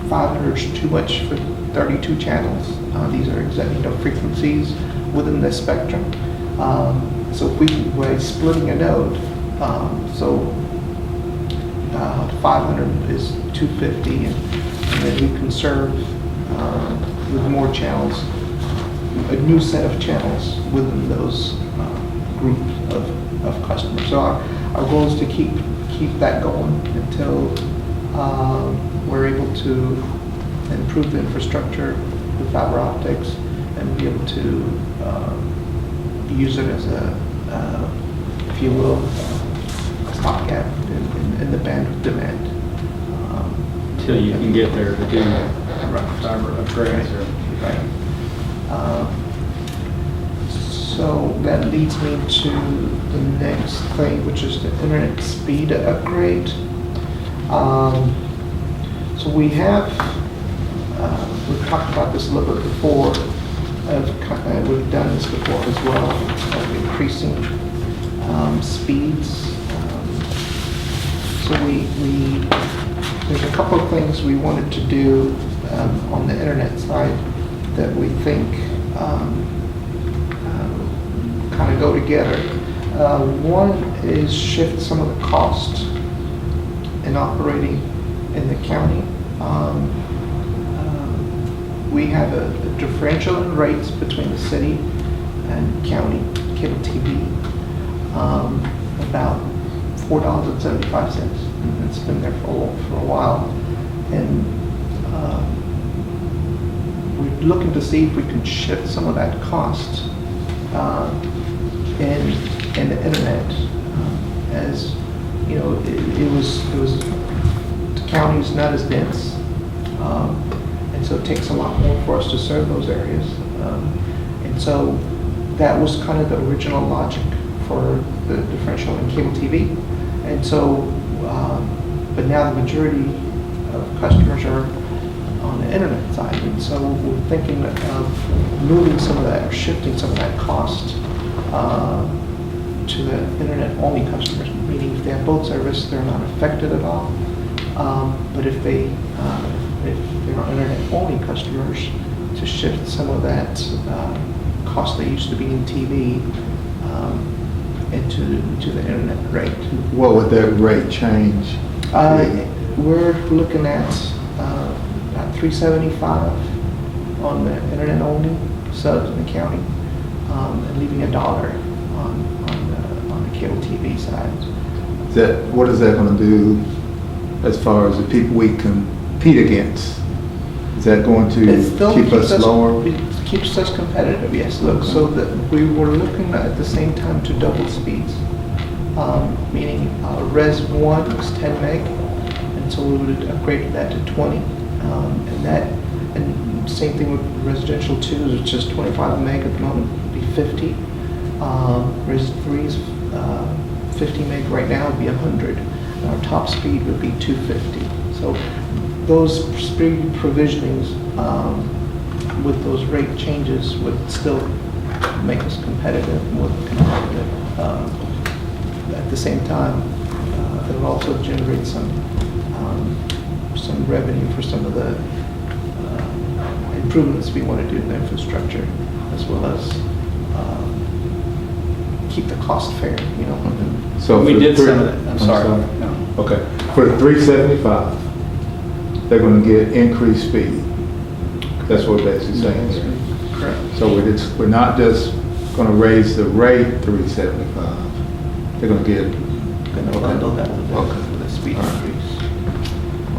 S5: 500 is too much for 32 channels. These are frequencies within the spectrum. So if we're splitting a node, so 500 is 250, and then we can serve with more channels, a new set of channels within those groups of customers. So our goal is to keep that going until we're able to improve the infrastructure with fiber optics and be able to use it as a, if you will, a stopgap in the bandwidth demand.
S1: Until you can get there to do fiber upgrades or.
S5: Right. So that leads me to the next thing, which is the internet speed upgrade. So we have, we've talked about this a little bit before. We've done this before as well, of increasing speeds. So there's a couple of things we wanted to do on the internet side that we think kind of go together. One is shift some of the cost in operating in the county. We have a differential in rates between the city and county cable TV, about $4.75. And it's been there for a while. And we're looking to see if we can shift some of that cost in the internet. As you know, it was the county's not as dense, and so it takes a lot more for us to serve those areas. And so that was kind of the original logic for the differential in cable TV. And so, but now the majority of customers are on the internet side, and so we're thinking of moving some of that, or shifting some of that cost to the internet-only customers, meaning if they have both service, they're not affected at all. But if they're internet-only customers, to shift some of that cost that used to be in TV into the internet rate.
S2: What would that rate change?
S5: We're looking at about $3.75 on the internet-only subs in the county, and leaving $1 on the cable TV side.
S2: What is that going to do as far as the people we compete against? Is that going to
S5: It still
S2: keep us lower?
S5: It keeps us competitive, yes. Look, so that we were looking at the same time to double speeds, meaning Res 1 was 10 meg, and so we would upgrade that to 20, and same thing with residential 2, which is 25 meg at the moment, would be 50. Res 3 is 50 meg right now, would be 100. And our top speed would be 250. So those speed provisionings with those rate changes would still make us competitive, more competitive. At the same time, it will also generate some revenue for some of the improvements we want to do in the infrastructure, as well as keep the cost fair, you know.
S2: So
S1: We
S2: for
S1: did
S2: three-
S1: some of that. I'm sorry. No.
S2: Okay, for the 375, they're going to get increased speed. That's what we're basically saying here.
S5: Correct.
S2: So we're not just going to raise the rate 375. They're going to get.
S5: Going to bundle that with the speed
S2: All right.
S5: increase.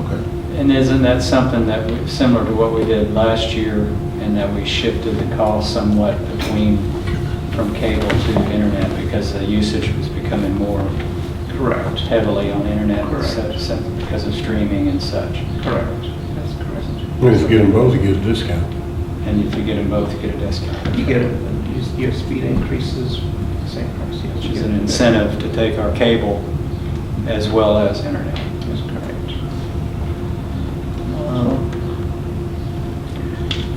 S2: Okay.
S1: And isn't that something that, similar to what we did last year, and that we shifted the cost somewhat from cable to internet because the usage was becoming more
S5: Correct.
S1: heavily on internet and
S5: Correct.
S1: such, because of streaming and such.
S5: Correct. That's correct.
S4: And if you get them both, you get a discount.
S1: And if you get them both, you get a discount.
S5: You get your speed increases the same price. Yes,
S1: Which
S5: you
S1: is
S5: get
S1: an
S5: it.
S1: incentive to take our cable as well as internet.
S5: That's correct.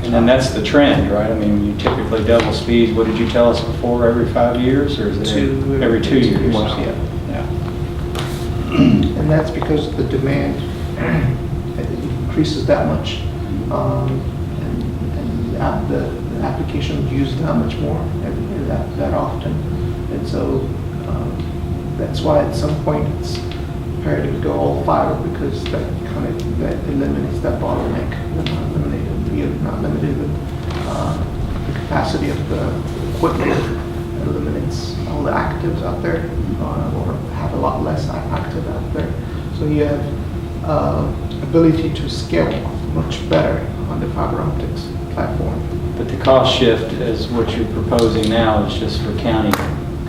S1: And then that's the trend, right? I mean, you typically double speeds, what did you tell us before, every 5 years, or is it every 2 years?
S5: Wow.
S1: Yeah.
S5: And that's because the demand increases that much. And the applications used that much more, that often. And so that's why at some point it's imperative to go all fiber, because that eliminates that bottleneck. Not limited with the capacity of the equipment. It eliminates all the actives out there, or have a lot less active out there. So you have ability to scale much better on the fiber optics platform.
S1: But the cost shift is what you're proposing now is just for county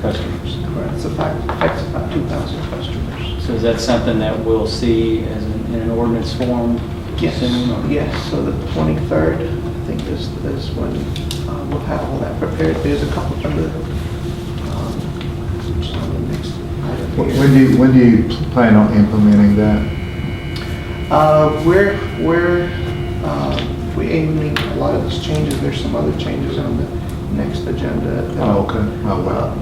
S1: customers.
S5: Correct. It's affects about 2,000 customers.
S1: So is that something that we'll see as in an ordinance form soon? or-
S5: Yes, so the 23rd, I think is when we'll have all that prepared. There's a couple of which is on the next item here.
S2: When do you plan on implementing that?
S5: We're aiming a lot of these changes. There's some other changes on the next agenda. that
S2: Oh, okay. Oh, well.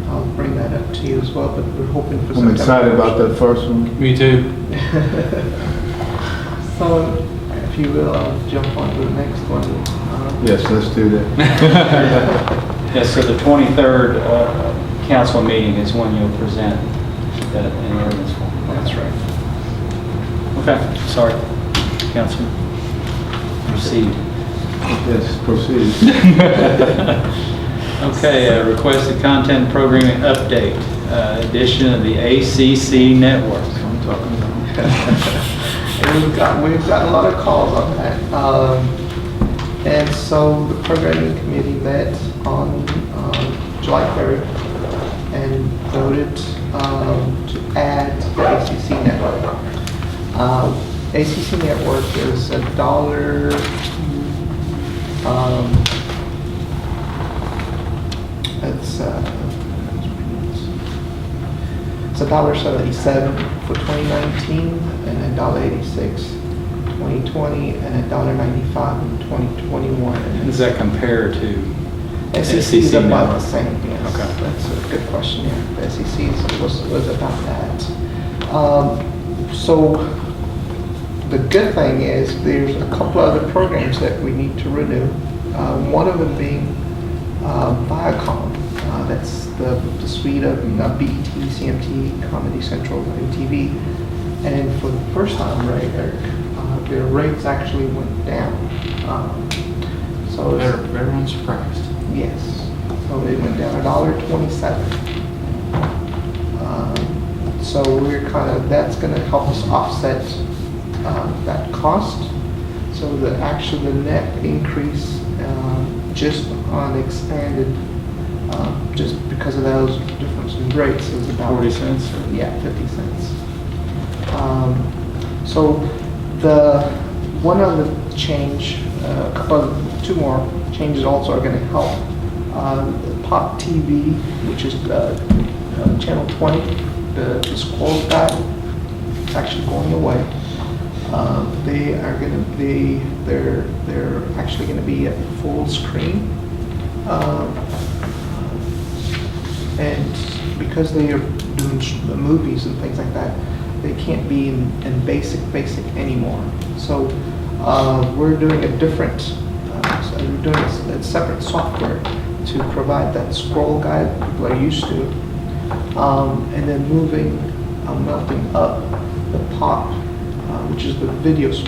S5: I'll bring that up to you as well, but we're hoping for.
S2: I'm excited about that first one.
S3: Me too.
S5: So, if you will, I'll jump on to the next one.
S2: Yes, let's do that.
S1: Yes, so the 23rd council meeting is when you'll present that in ordinance form.
S5: That's right.
S1: Okay, sorry, Councilman. Proceed.
S2: Yes, proceed.
S1: Okay, requested content programming update, addition of the ACC network. I'm talking about.
S5: And we've got a lot of calls on that. And so the programming committee met on July 3rd and voted to add the ACC network. ACC network is $1. It's $1.77 for 2019 and $1.86 2020 and $1.95 in 2021.
S1: Does that compare to?
S5: SEC is
S1: SEC
S5: about the
S1: network?
S5: same, yes.
S1: Okay.
S5: That's a good question, yeah. The SEC was about that. So the good thing is there's a couple other programs that we need to renew. One of them being Viacom. That's the suite of BET, CMT, Comedy Central, MTV. And for the first time, right, Eric, their rates actually went down. So it's-
S3: Everyone's surprised.
S5: yes, so it went down $1.27. So we're that's gonna help us offset that cost. So the net increase just on expanded, just because of those difference in rates is about
S1: 40 cents? or-
S5: yeah, 50 cents. So one other change, two more changes also are going to help. Pop TV, which is channel 20, the scroll guide, it's actually going away. They're actually going to be at full screen. And because they are doing movies and things like that, they can't be in basic anymore. So we're doing a different, we're doing a separate software to provide that scroll guide people are used to, and then melting up the pop, which is the videos,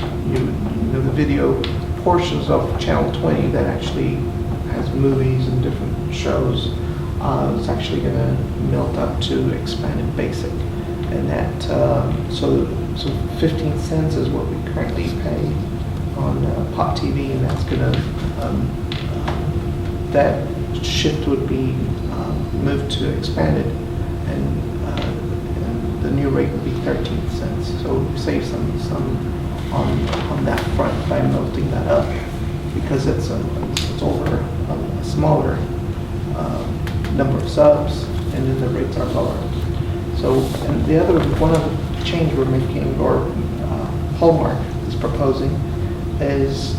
S5: the video portions of channel 20 that actually has movies and different shows. It's actually going to melt up to expanded basic, and that so 15 cents is what we currently pay on Pop TV, and that's going to that shift would be moved to expanded, and the new rate would be 13 cents. So save some on that front by melting that up, because it's over a smaller number of subs, and then the rates are lower. So, and one other change we're making, or Hallmark is proposing, is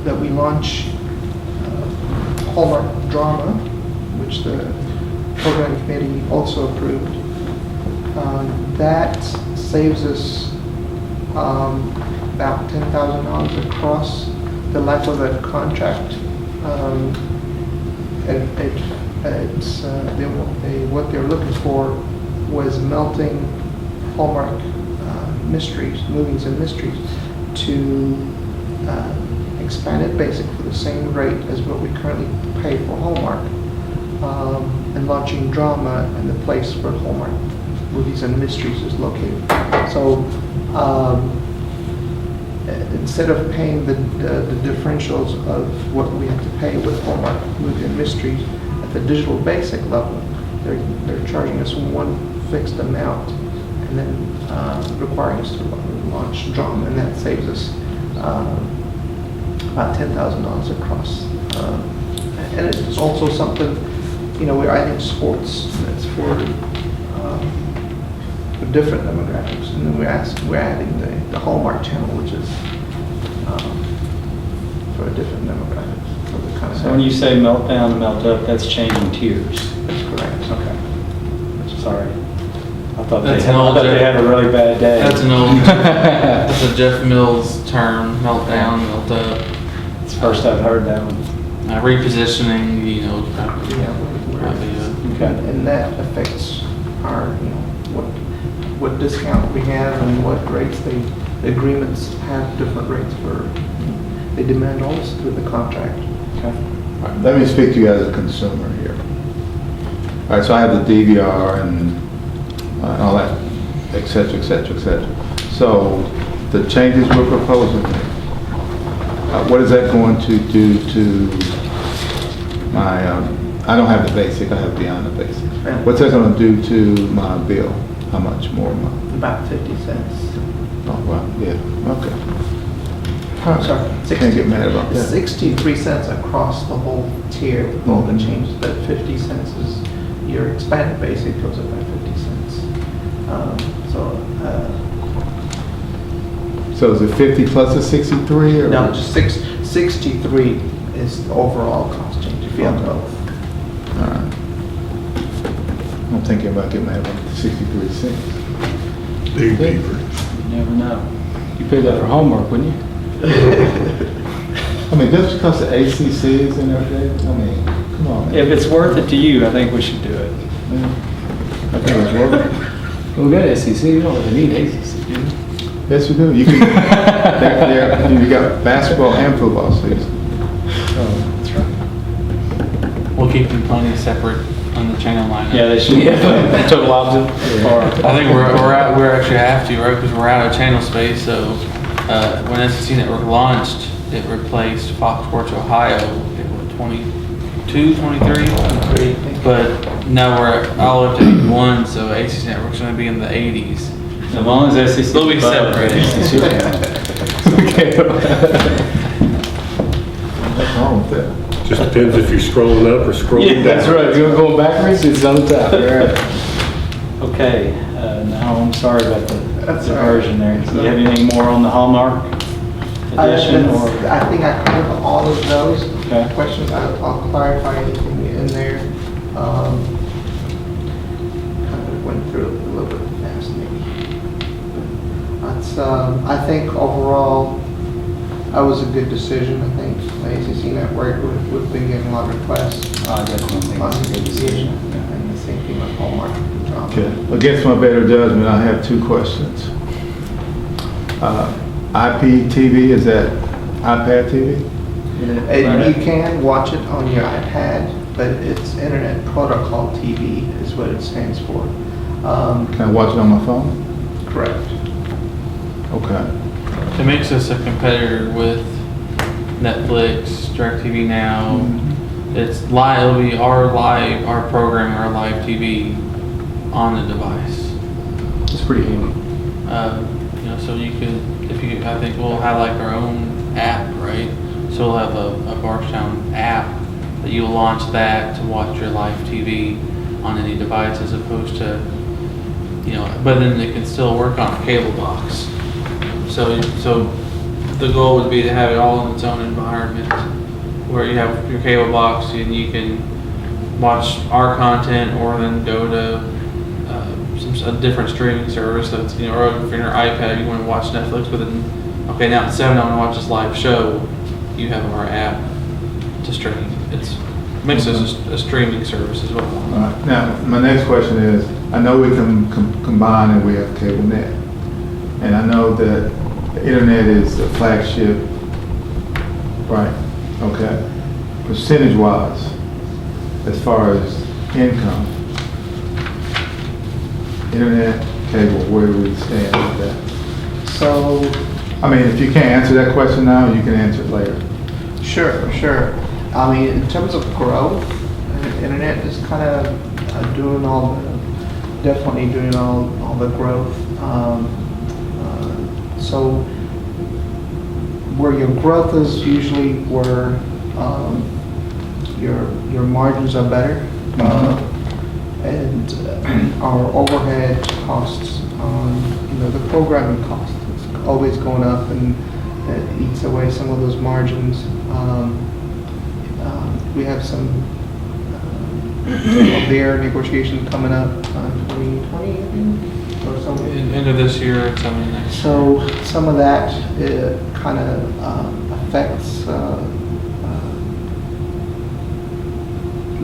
S5: that we launch Hallmark Drama, which the program committee also approved. That saves us about $10,000 across the life of that contract, what they're looking for was melting Hallmark Mysteries, movies and mysteries, to expand it basically for the same rate as what we currently pay for Hallmark, and launching drama in the place where Hallmark movies and mysteries is located. So instead of paying the differentials of what we have to pay with Hallmark movies and mysteries at the digital basic level, they're charging us one fixed amount and then requiring us to launch drama, and that saves us about $10,000 across. And it's also something, we're adding sports, that's for different demographics, and then we're adding the Hallmark channel, which is for a different demographics. So the kind of
S1: So when you say melt down, melt up, that's changing tiers.
S5: That's correct.
S1: Okay. Sorry. I thought
S3: That's
S1: they
S3: an old
S1: had a really bad day.
S3: That's an old, that's a Jeff Mills term, melt down, melt up.
S1: It's the first I've heard that one.
S3: Repositioning,
S5: Yeah,
S3: probably,
S1: Okay.
S5: and that affects our, what discount we have and what rates the agreements have different rates for. They demand all this through the contract.
S1: Okay.
S2: Let me speak to you as a consumer here. All right, so I have the DVR and all that, et cetera, et cetera, et cetera. So the changes we're proposing, what is that going to do to my, I don't have the basic, I have beyond the basic. What's that going to do to my bill? How much more a month?
S5: About 50 cents.
S2: Oh, well, yeah, okay. All right.
S5: Sorry,
S2: Can't get mad about that.
S5: 63 cents across the whole tier with all the changes, but 50 cents is your expanded basic goes up by 50 cents.
S2: So is it 50 plus the 63 or?
S5: No, just 63 is the overall cost change if you have both.
S2: All right. I'm thinking about getting mad about the 63 cents.
S4: Big beaver.
S1: You never know.
S6: You paid that for homework, wouldn't you?
S2: I mean, just because the ACC is in there, Dave, I mean, come on, man.
S1: If it's worth it to you, I think we should do it.
S2: I think it's worth it.
S6: Well, we got SEC, you don't really need ACC, do you?
S2: Yes, you do. You can, you got basketball and football season.
S1: That's right.
S3: we'll keep them plenty separate on the channel lineup.
S1: Yeah, they should.
S6: Total opposite.
S1: Or-
S3: I think we're actually have to, right, because we're out of channel space, so, when SEC Network launched, it replaced Fox Sports Ohio, in what, 22, 23? But now we're all up to 81, so ACC Network's gonna be in the 80s.
S1: As long as SEC.
S3: They'll be separated.
S2: Okay. What's wrong with that?
S4: Just depends if you're scrolling up or scrolling down.
S6: That's right, if you're going backwards, it's on the top, you're right.
S1: Okay, now I'm sorry about the
S5: That's all right.
S1: diversion there. Do you have anything more on the Hallmark edition or?
S5: I think I covered all of those
S1: Okay.
S5: questions. I'll clarify anything in there. Kind of went through it a little bit fast maybe. That's, I think overall, that was a good decision. I think the ACC Network, we've been getting a lot of requests.
S1: I definitely think
S5: on
S1: it's a good decision.
S5: And the same thing with Hallmark.
S2: Okay. Against my better judgment, I have two questions. IPTV, is that iPad TV?
S5: And you can watch it on your iPad, but it's Internet Protocol TV is what it stands for.
S2: Can I watch it on my phone?
S5: Correct.
S2: Okay.
S3: It makes us a competitor with Netflix, DirecTV Now. It's live, it'll be our program, our live TV on the device.
S6: It's pretty handy.
S3: So you could, I think we'll have like our own app, right? So we'll have a Barstown app that you'll launch that to watch your live TV on any device as opposed to, but then it can still work on a cable box. So the goal would be to have it all in its own environment where you have your cable box and you can watch our content or then go to a different streaming service that's, or if you're on your iPad, you want to watch Netflix, but then, okay, now at 7, I want to watch this live show. you have our app to stream. Makes us a streaming service as well.
S2: All right. Now, my next question is, I know we can combine and we have cable net. And I know that the internet is the flagship, right? Okay. Percentage-wise, as far as income, internet, cable, where do we stand with that?
S5: So,
S2: I mean, if you can't answer that question now, you can answer it later.
S5: sure. I mean, in terms of growth, internet is kind of definitely doing all the growth. So where your growth is usually where your margins are better. And our overhead costs the programming cost is always going up, and it eats away some of those margins. We have some their negotiation coming up, 2020, I think, or something.
S3: End of this year and some of the next.
S5: So some of that kind of affects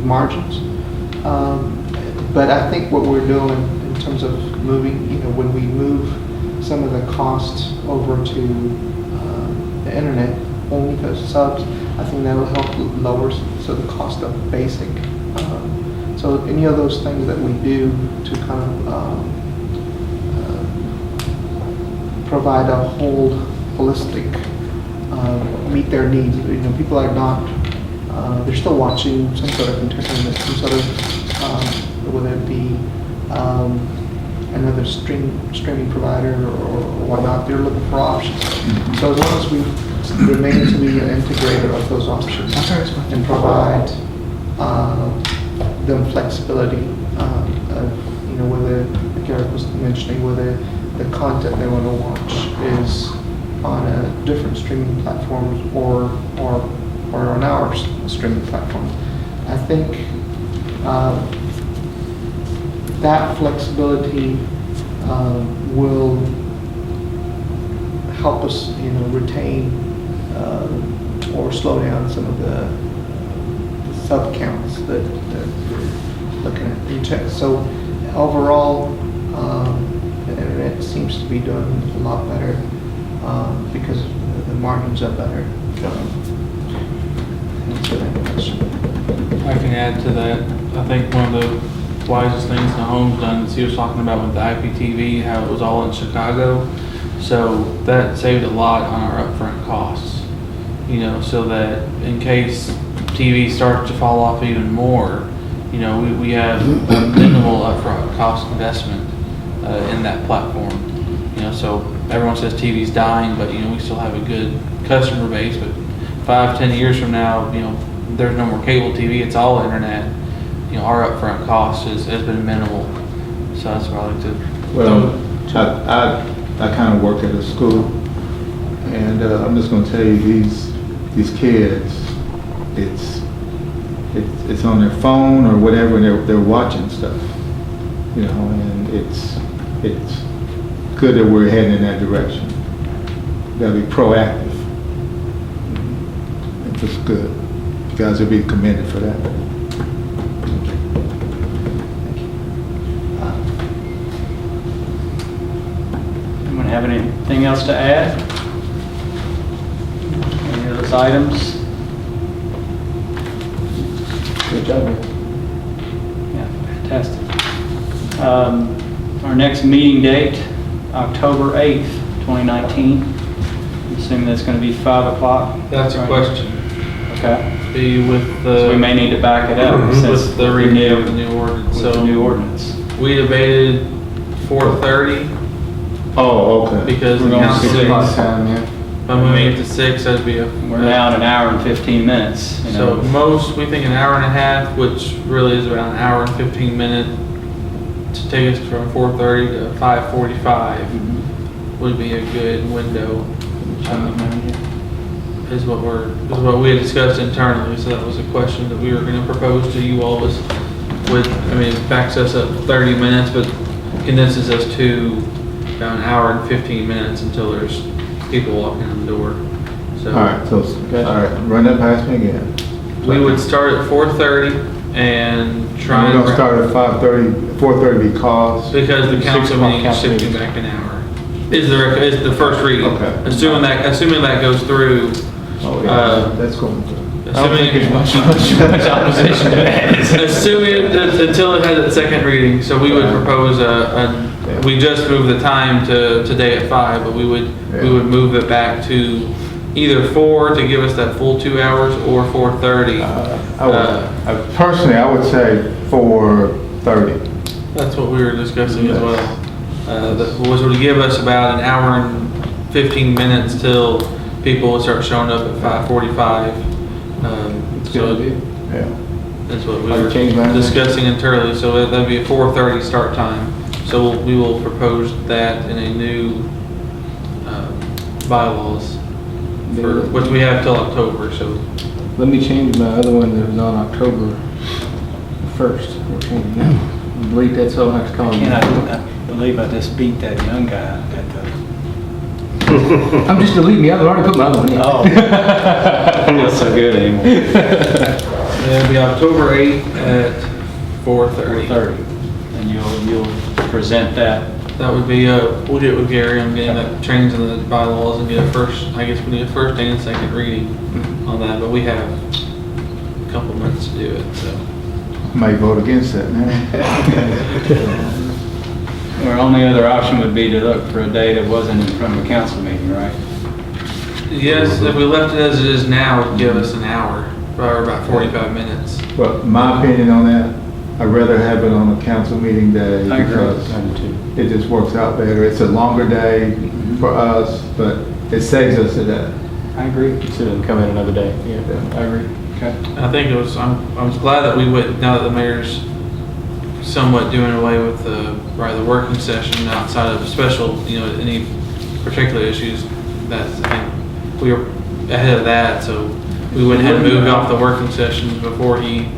S5: margins. But I think what we're doing in terms of moving, when we move some of the costs over to the internet, only because subs, I think that will help lower the cost of basic. So any of those things that we do to kind of provide a whole holistic, meet their needs. People are not, they're still watching some sort of entertainment, some sort of, whether it be another streaming provider or whatnot, they're looking for options. So as long as we remain to be an integrator of those options and provide them flexibility of, whether, like Eric was mentioning, whether the content they want to watch is on a different streaming platforms or on our streaming platform. I think that flexibility will help us, retain or slow down some of the sub counts that we're looking at. So overall, the internet seems to be doing a lot better because the margins are better. Answer that question.
S3: I can add to that. I think one of the wisest things the home's done is he was talking about with the IPTV, how it was all in Chicago. So that saved a lot on our upfront costs, so that in case TV starts to fall off even more, we have a minimal upfront cost investment in that platform. So everyone says TV's dying, but we still have a good customer base. But 5-10 years from now, there's no more cable TV; it's all internet. Our upfront cost has been minimal. So that's what I like to.
S2: Well, I kind of work at a school, and I'm just going to tell you, these kids, it's on their phone or whatever, and they're watching stuff, and it's good that we're heading in that direction. We got to be proactive. It's good. You guys will be commended for that.
S1: Anyone have anything else to add? Any of those items?
S6: Good job, man.
S1: Yeah, fantastic. Our next meeting date, October 8th, 2019. I'm assuming that's going to be 5 o'clock.
S3: That's a
S1: Right.
S3: question.
S1: Okay.
S3: Be with
S1: So we may need to back it up since
S3: with the review of the new ordinance.
S1: with the new ordinance.
S3: We debated 4:30
S2: Oh, okay.
S3: because
S1: We're
S3: the
S1: going
S3: council
S1: 6
S3: says,
S6: Time, yeah.
S3: if I'm moving it to 6, that'd be a.
S1: We're now at an hour and 15 minutes.
S3: So we think an hour and a half, which really is around an hour and 15 minutes to take us from 4:30 to 5:45 would be a good window. Is what we had discussed internally, so that was a question that we were gonna propose to you all it backs us up 30 minutes, but condenses us to about an hour and 15 minutes until there's people walking in the door. So So
S2: All right, so, all right, run that past me again.
S3: we would start at 4:30 and try
S2: We're
S3: and.
S2: gonna start at 5:30, 4:30 because,
S3: Because the council
S6: 6 o'clock
S3: meeting is
S6: council
S3: shifting
S6: meeting.
S3: back an hour. Is the first reading.
S2: Okay.
S3: Assuming that goes through,
S2: oh, yeah, that's going to.
S6: I don't think there's
S3: assuming,
S6: much opposition to that.
S3: assuming that until it has its second reading, so we would propose we just moved the time to today at 5, but we would move it back to either 4 to give us that full 2 hours or 4:30.
S2: Personally, I would say 4:30.
S3: That's what we were discussing as well. That would give us about an hour and 15 minutes till people would start showing up at 5:45.
S6: It's a good idea.
S2: Yeah.
S3: That's what we
S6: I'd
S3: were
S6: change mine.
S3: discussing internally, so that'd be a 4:30 start time. So we will propose that in a new bylaws, which we have till October, so.
S6: Let me change my other one that was on October 1st. We'll change it now. Delete that so I don't have to call you.
S1: I believe I just beat that young guy at
S6: I'm just deleting the other, I already put my other one in.
S1: Oh. Not so good anymore.
S3: It'll be October 8th at 4:30.
S1: 4:30. And you'll present that.
S3: That would be, we'll get with Gary on getting that changed in the bylaws and get a first, I guess we need a first and second reading on that, but we have a couple months to do it, so.
S2: Might vote against that now.
S1: Our only other option would be to look for a day that wasn't in front of a council meeting, right?
S3: Yes, if we left it as it is now, it'd give us an hour, or about 45 minutes.
S2: Well, my opinion on that, I'd rather have it on a council meeting day
S1: I agree.
S2: because
S6: I do too.
S2: it just works out better. It's a longer day for us, but it saves us a day.
S1: I agree.
S6: Instead of come in another day, yeah, I agree.
S1: Okay.
S3: I think I was glad that we would, now that the mayor's somewhat doing away with the working session outside of special, any particular issues, I think we were ahead of that, so we went ahead and moved off the working sessions before he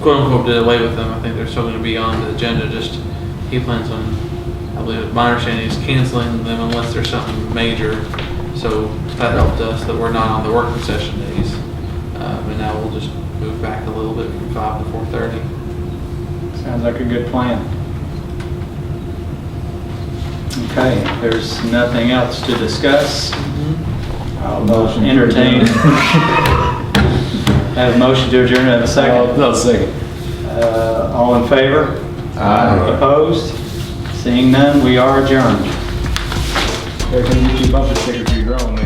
S3: quote unquote did away with them. I think they're still going to be on the agenda, just he plans on, I believe my understanding is canceling them unless there's something major. So that helped us that we're not on the working session days. And now we'll just move back a little bit from 5 to 4:30.
S1: Sounds like a good plan. Okay, if there's nothing else to discuss, I'll entertain. Have a motion to adjourn, have a second.
S6: No, second.
S1: All in favor?
S2: Aye.
S1: Opposed? Seeing none, we are adjourned.
S6: Everything you keep up with, sticker for your own.